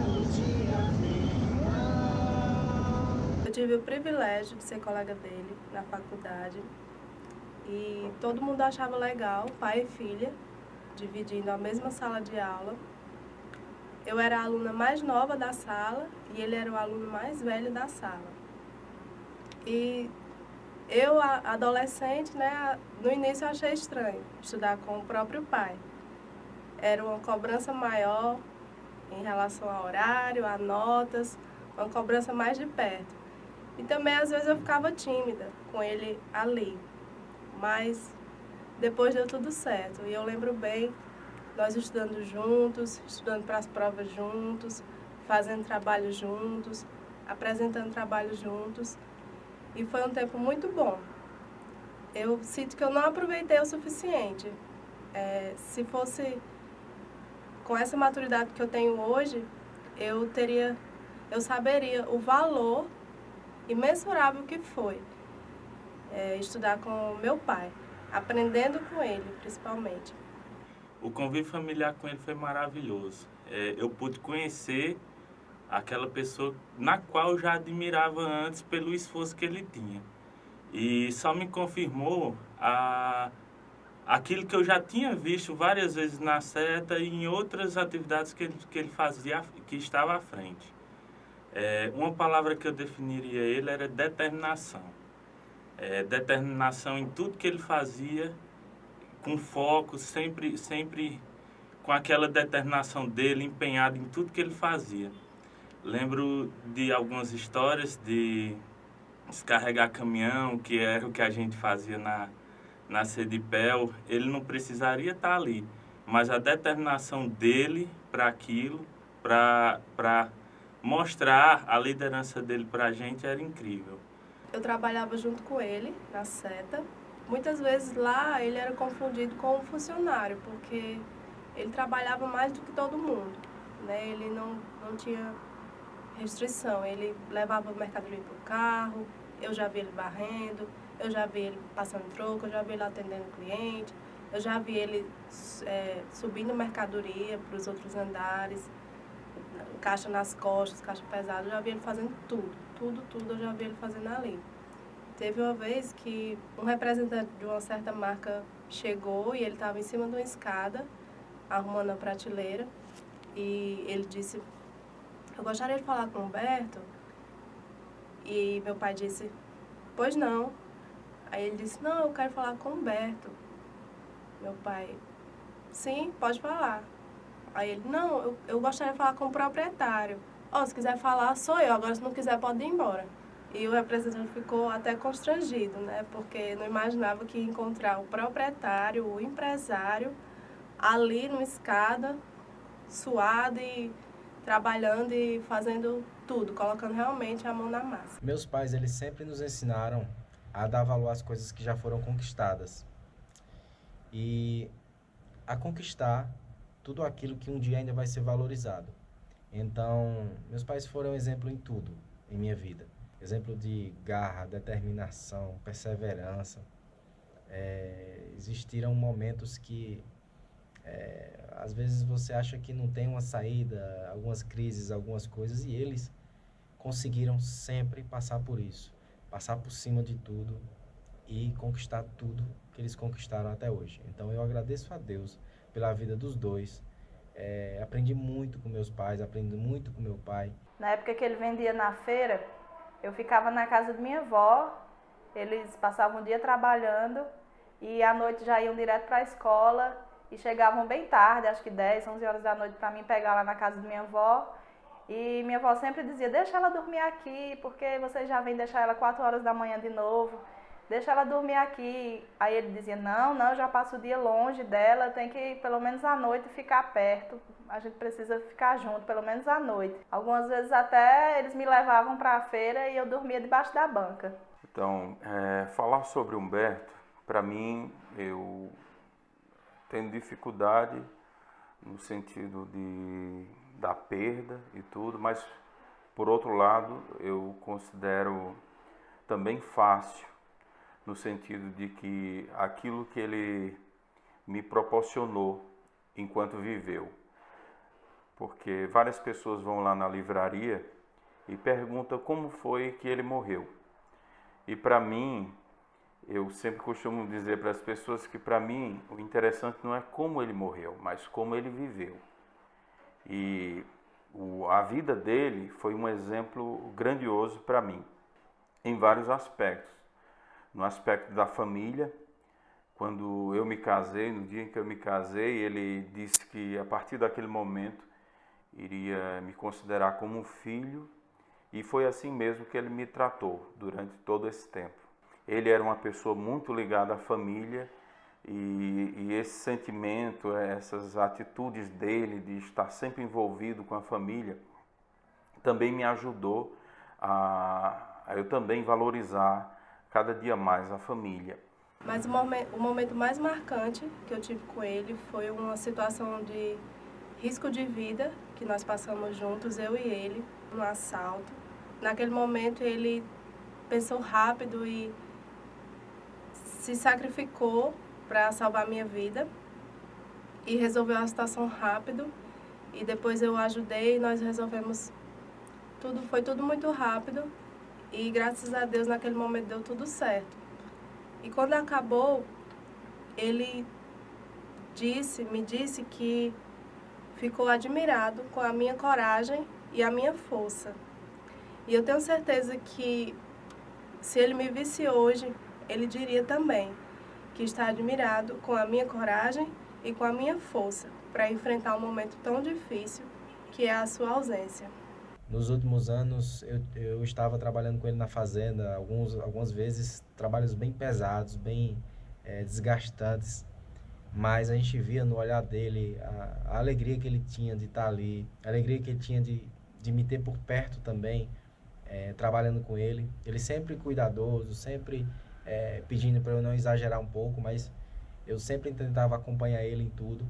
Speaker 19: o dia final.
Speaker 20: Eu tive o privilégio de ser colega dele na faculdade e todo mundo achava legal, pai e filha, dividindo a mesma sala de aula. Eu era a aluna mais nova da sala e ele era o aluno mais velho da sala. E eu, adolescente, né, no início eu achei estranho estudar com o próprio pai. Era uma cobrança maior em relação ao horário, a notas, uma cobrança mais de perto. E também às vezes eu ficava tímida com ele ali, mas depois deu tudo certo. E eu lembro bem, nós estudando juntos, estudando para as provas juntos, fazendo trabalho juntos, apresentando trabalho juntos. E foi um tempo muito bom. Eu sinto que eu não aproveitei o suficiente. Se fosse com essa maturidade que eu tenho hoje, eu saberia o valor imensurável que foi estudar com meu pai, aprendendo com ele, principalmente.
Speaker 16: o convívio familiar com ele foi maravilhoso. Eu pude conhecer aquela pessoa na qual eu já admirava antes pelo esforço que ele tinha. E só me confirmou aquilo que eu já tinha visto várias vezes na seta e em outras atividades que ele fazia, que estava à frente. Uma palavra que eu definiria ele era determinação. Determinação em tudo que ele fazia, com foco, sempre com aquela determinação dele, empenhado em tudo que ele fazia. Lembro de algumas histórias de descarregar caminhão, que era o que a gente fazia na CEDIPEL. Ele não precisaria estar ali, mas a determinação dele para aquilo, para mostrar a liderança dele para a gente era incrível.
Speaker 20: Eu trabalhava junto com ele na seta. Muitas vezes lá ele era confundido com um funcionário, porque ele trabalhava mais do que todo mundo, né? Ele não tinha restrição, ele levava mercadoria para o carro, eu já vi ele varrendo, eu já vi ele passando troco, eu já vi ele atendendo cliente, eu já vi ele subindo mercadoria para os outros andares, caixa nas costas, caixa pesada, eu já vi ele fazendo tudo eu já vi ele fazendo ali. Teve uma vez que um representante de uma certa marca chegou e ele estava em cima de uma escada, arrumando a prateleira, e ele disse: eu gostaria de falar com o Humberto. E meu pai disse: pois não. Aí ele disse: não, eu quero falar com o Humberto. Meu pai: sim, pode falar. Aí ele: não, eu gostaria de falar com o proprietário. Se quiser falar, sou eu, agora se não quiser pode ir embora. E o representante ficou até constrangido, né? Porque não imaginava que ia encontrar o proprietário, o empresário, ali numa escada, suado e trabalhando e fazendo tudo, colocando realmente a mão na massa.
Speaker 15: Meus pais, eles sempre nos ensinaram a dar valor às coisas que já foram conquistadas e a conquistar tudo aquilo que um dia ainda vai ser valorizado. Então, meus pais foram exemplo em tudo em minha vida. Exemplo de garra, determinação, perseverança. Existiram momentos que às vezes você acha que não tem uma saída, algumas crises, algumas coisas, e eles conseguiram sempre passar por isso, passar por cima de tudo e conquistar tudo que eles conquistaram até hoje. Então eu agradeço a Deus pela vida dos dois. Aprendi muito com meus pais, aprendi muito com meu pai.
Speaker 18: Na época que ele vendia na feira, eu ficava na casa de minha avó, eles passavam o dia trabalhando e à noite já iam direto para a escola e chegavam bem tarde, acho que 10, 11 horas da noite, para mim pegar lá na casa de minha avó. E minha avó sempre dizia: deixa ela dormir aqui, porque vocês já vêm deixar ela 4 horas da manhã de novo. Deixa ela dormir aqui. Aí ele dizia: não, eu já passo o dia longe dela, tem que pelo menos à noite ficar perto. A gente precisa ficar junto, pelo menos à noite. Algumas vezes até eles me levavam para a feira e eu dormia debaixo da banca.
Speaker 21: Então, falar sobre Humberto, para mim, eu tenho dificuldade no sentido da perda e tudo, mas por outro lado, eu considero também fácil, no sentido de que aquilo que ele me proporcionou enquanto viveu. Porque várias pessoas vão lá na livraria e perguntam como foi que ele morreu. E para mim, eu sempre costumo dizer para as pessoas que para mim o interessante não é como ele morreu, mas como ele viveu. E a vida dele foi um exemplo grandioso para mim, em vários aspectos. No aspecto da família, quando eu me casei, no dia em que eu me casei, ele disse que a partir daquele momento iria me considerar como um filho, e foi assim mesmo que ele me tratou durante todo esse tempo. Ele era uma pessoa muito ligada à família, e esse sentimento, essas atitudes dele de estar sempre envolvido com a família, também me ajudou a eu também valorizar cada dia mais a família.
Speaker 20: Mas o momento mais marcante que eu tive com ele foi uma situação de risco de vida que nós passamos juntos, eu e ele, no assalto. Naquele momento ele pensou rápido e se sacrificou para salvar a minha vida. e resolveu a situação rápido. E depois eu ajudei e nós resolvemos tudo, foi tudo muito rápido. E graças a Deus naquele momento deu tudo certo. E quando acabou, ele me disse que ficou admirado com a minha coragem e a minha força. E eu tenho certeza que se ele me visse hoje, ele diria também que está admirado com a minha coragem e com a minha força para enfrentar um momento tão difícil que é a sua ausência.
Speaker 15: Nos últimos anos, eu estava trabalhando com ele na fazenda, algumas vezes trabalhos bem pesados, bem desgastantes, mas a gente via no olhar dele a alegria que ele tinha de estar ali, a alegria que ele tinha de me ter por perto também, trabalhando com ele. Ele sempre cuidadoso, sempre pedindo para eu não exagerar um pouco, mas eu sempre tentava acompanhar ele em tudo.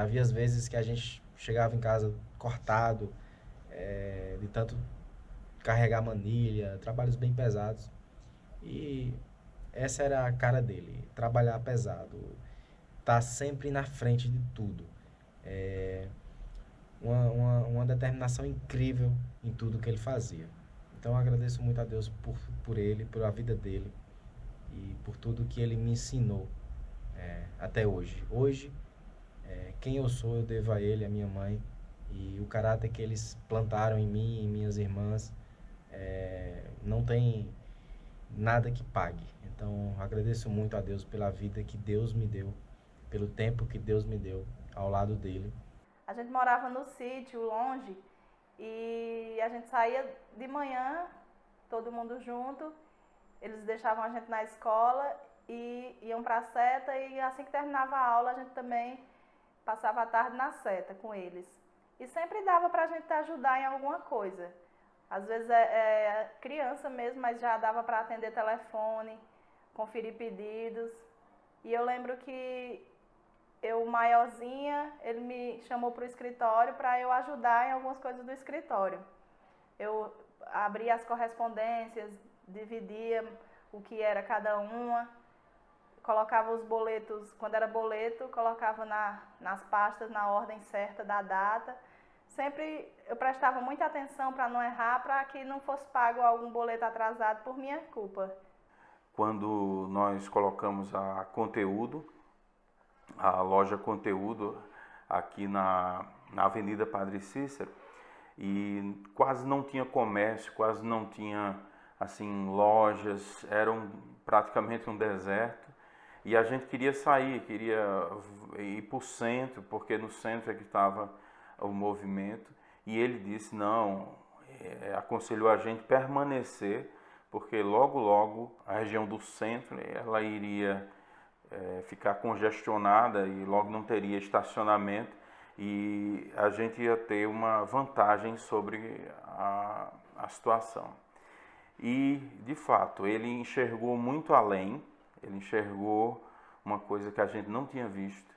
Speaker 15: Havia as vezes que a gente chegava em casa cortado, de tanto carregar manilha, trabalhos bem pesados. E essa era a cara dele, trabalhar pesado, estar sempre na frente de tudo. Uma determinação incrível em tudo que ele fazia. Então eu agradeço muito a Deus por ele, pela vida dele e por tudo que ele me ensinou até hoje. Hoje, quem eu sou eu devo a ele, a minha mãe, e o caráter que eles plantaram em mim e em minhas irmãs não tem nada que pague. Então agradeço muito a Deus pela vida que Deus me deu, pelo tempo que Deus me deu ao lado dele.
Speaker 18: A gente morava no sítio, longe, e a gente saía de manhã, todo mundo junto, eles deixavam a gente na escola e iam para a seta, e assim que terminava a aula a gente também passava a tarde na seta com eles. E sempre dava para a gente ajudar em alguma coisa. Às vezes criança mesmo, mas já dava para atender telefone, conferir pedidos. E eu lembro que eu, maiorzinha, ele me chamou para o escritório para eu ajudar em algumas coisas do escritório. Eu abria as correspondências, dividia o que era cada uma, colocava os boletos, quando era boleto, colocava nas pastas, na ordem certa da data. Sempre eu prestava muita atenção para não errar, para que não fosse pago algum boleto atrasado por minha culpa.
Speaker 21: Quando nós colocamos a Conteúdo, a loja Conteúdo, aqui na Avenida Padre Cícero, e quase não tinha comércio, quase não tinha assim lojas, era praticamente um deserto. E a gente queria sair, queria ir para o centro, porque no centro é que estava o movimento. E ele disse, não, aconselhou a gente permanecer, porque logo, logo a região do centro ela iria ficar congestionada e logo não teria estacionamento. E a gente ia ter uma vantagem sobre a situação. E, de fato, ele enxergou muito além. Ele enxergou uma coisa que a gente não tinha visto,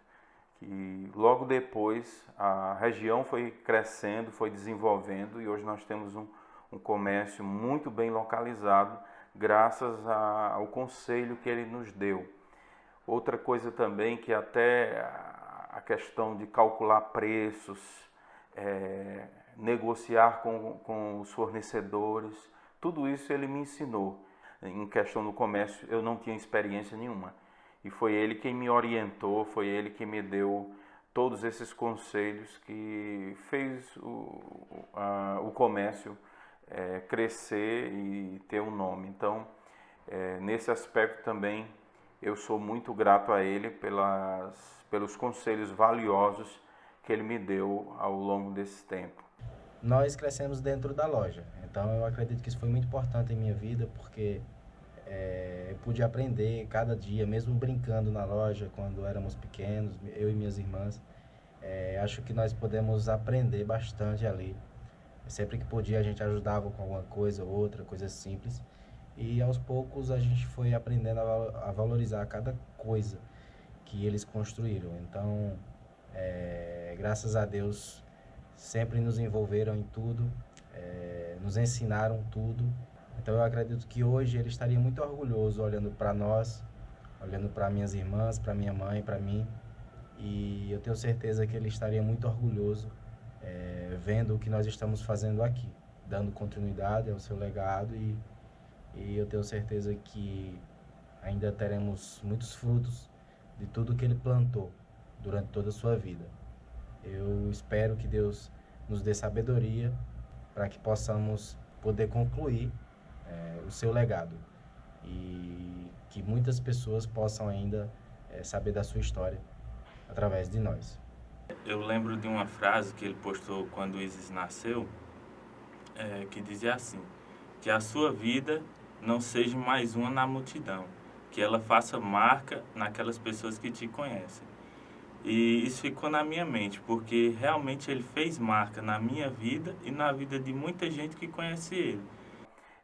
Speaker 21: que logo depois a região foi crescendo, foi desenvolvendo, e hoje nós temos um comércio muito bem localizado, graças ao conselho que ele nos deu. Outra coisa também, que até a questão de calcular preços, negociar com os fornecedores, tudo isso ele me ensinou. Em questão do comércio, eu não tinha experiência nenhuma. E foi ele quem me orientou, foi ele que me deu todos esses conselhos que fez o comércio crescer e ter um nome. Então, nesse aspecto também, eu sou muito grato a ele pelos conselhos valiosos que ele me deu ao longo desse tempo.
Speaker 15: Nós crescemos dentro da loja, então eu acredito que isso foi muito importante em minha vida, porque eu pude aprender cada dia, mesmo brincando na loja quando éramos pequenos, eu e minhas irmãs. Acho que nós podemos aprender bastante ali. Sempre que podia a gente ajudava com alguma coisa ou outra, coisa simples. E aos poucos a gente foi aprendendo a valorizar cada coisa que eles construíram. Então, graças a Deus, sempre nos envolveram em tudo, nos ensinaram tudo. Então eu acredito que hoje ele estaria muito orgulhoso olhando para nós, olhando para minhas irmãs, para minha mãe, para mim, E eu tenho certeza que ele estaria muito orgulhoso vendo o que nós estamos fazendo aqui, dando continuidade ao seu legado e eu tenho certeza que ainda teremos muitos frutos de tudo que ele plantou durante toda a sua vida. Eu espero que Deus nos dê sabedoria para que possamos poder concluir o seu legado e que muitas pessoas possam ainda saber da sua história através de nós.
Speaker 16: Eu lembro de uma frase que ele postou quando o Isis nasceu, que dizia assim, que a sua vida não seja mais uma na multidão, que ela faça marca naquelas pessoas que te conhecem. E isso ficou na minha mente, porque realmente ele fez marca na minha vida e na vida de muita gente que conhece ele.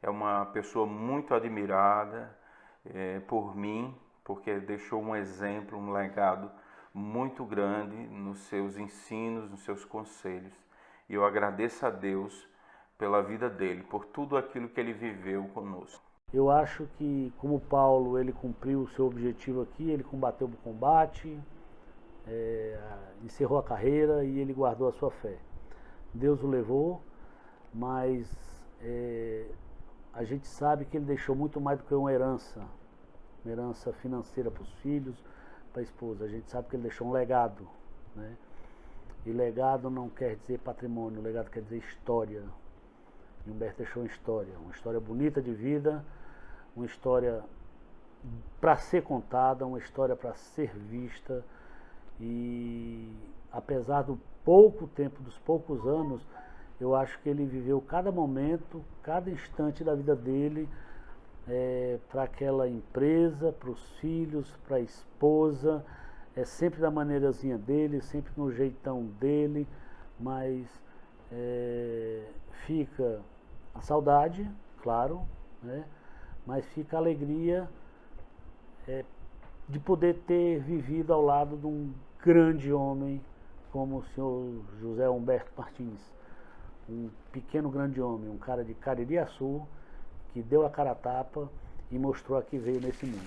Speaker 21: É uma pessoa muito admirada por mim, porque deixou um exemplo, um legado muito grande nos seus ensinos, nos seus conselhos. E eu agradeço a Deus pela vida dele, por tudo aquilo que ele viveu conosco.
Speaker 14: Eu acho que, como Paulo, ele cumpriu o seu objetivo aqui, ele combateu o combate, encerrou a carreira e ele guardou a sua fé. Deus o levou, mas a gente sabe que ele deixou muito mais do que uma herança financeira para os filhos, para a esposa. A gente sabe que ele deixou um legado, né? E legado não quer dizer patrimônio, legado quer dizer história. E Humberto deixou uma história bonita de vida, uma história para ser contada, uma história para ser vista. E apesar do pouco tempo, dos poucos anos, eu acho que ele viveu cada momento, cada instante da vida dele para aquela empresa, para os filhos, para a esposa, sempre da maneirazinha dele, sempre no jeitão dele, mas fica a saudade, claro, né? Mas fica a alegria de poder ter vivido ao lado de um grande homem como o senhor José Humberto Martins, um pequeno grande homem, um cara de Caririaçu, que deu a cara a tapa e mostrou a que veio nesse mundo.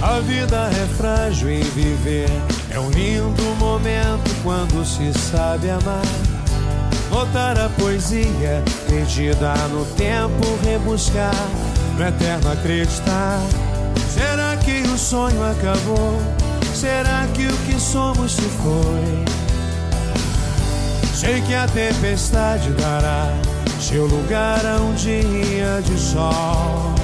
Speaker 9: A vida é frágil em viver, é um lindo momento quando se sabe amar. Notar a poesia perdida no tempo, rebuscar, no eterno acreditar. Será que o sonho acabou? Será que o que somos se foi? Sei que a tempestade dará seu lugar a um dia de sol.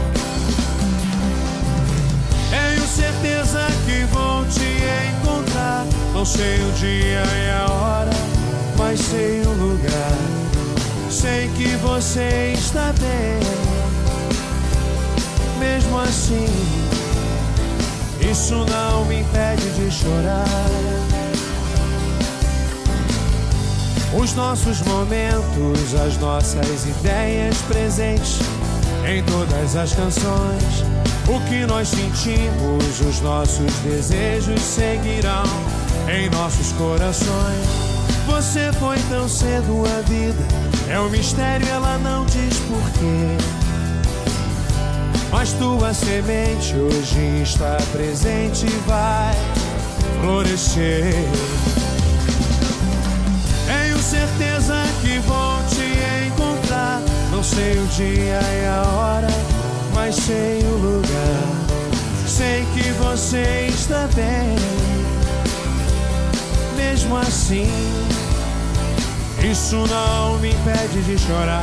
Speaker 9: Tenho certeza que vou te encontrar. Não sei o dia e a hora, mas sei o lugar. Sei que você está bem. Mesmo assim, isso não me impede de chorar. Os nossos momentos, as nossas ideias presentes em todas as canções. O que nós sentimos, os nossos desejos seguirão em nossos corações. Você foi tão cedo a vida, é um mistério, ela não diz porquê. Mas tua semente hoje está presente e vai florescer. Tenho certeza que vou te encontrar. Não sei o dia e a hora, mas sei o lugar. Sei que você está bem. Mesmo assim, isso não me impede de chorar.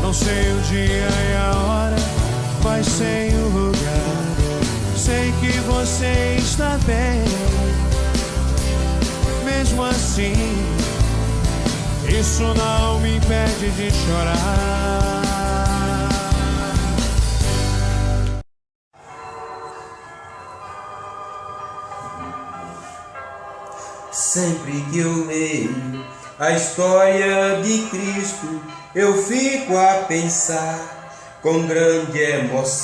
Speaker 9: Não sei o dia e a hora, bem. Mesmo assim, isso não me impede de chorar.
Speaker 2: Sempre que eu leio a história de Cristo, eu fico a pensar com grande emoção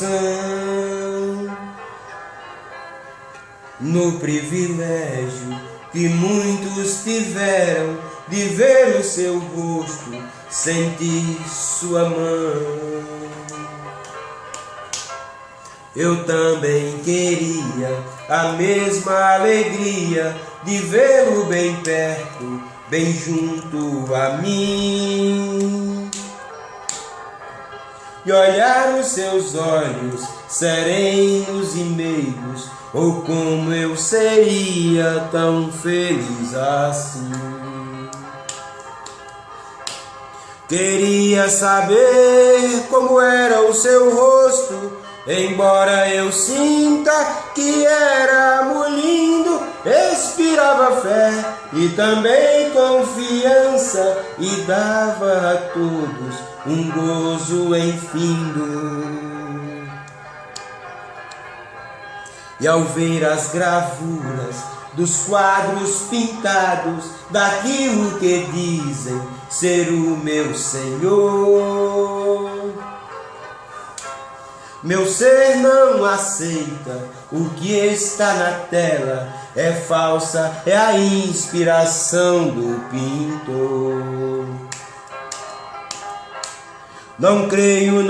Speaker 2: no privilégio que muitos tiveram de ver o seu rosto, sentir sua mão. Eu também queria a mesma alegria de vê-lo bem perto, bem junto a mim, e olhar os seus olhos serenos e meigos. Oh, como eu seria tão feliz assim. Queria saber como era o seu rosto, embora eu sinta que era muito lindo. Inspirava fé e também confiança, e dava a todos um gozo infindo. E ao ver as gravuras dos quadros pintados daquilo que dizem ser o meu Senhor, meu ser não aceita o que está na tela, é falsa, é a inspiração do pintor. Não creio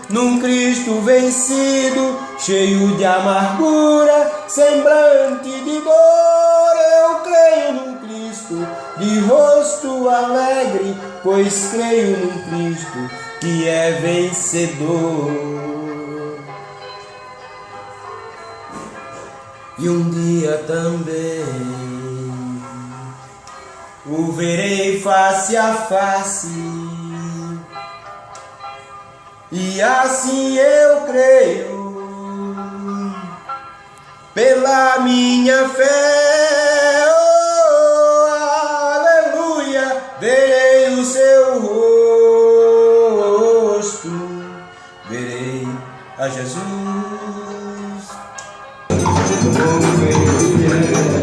Speaker 2: num Cristo vencido, cheio de amargura, semblante de dor. Eu creio num Cristo de rosto alegre, pois creio num Cristo que é vencedor. E um dia também o verei face a face, e assim eu creio, pela minha fé, oh, aleluia, verei o seu rosto, verei a Jesus. Oh,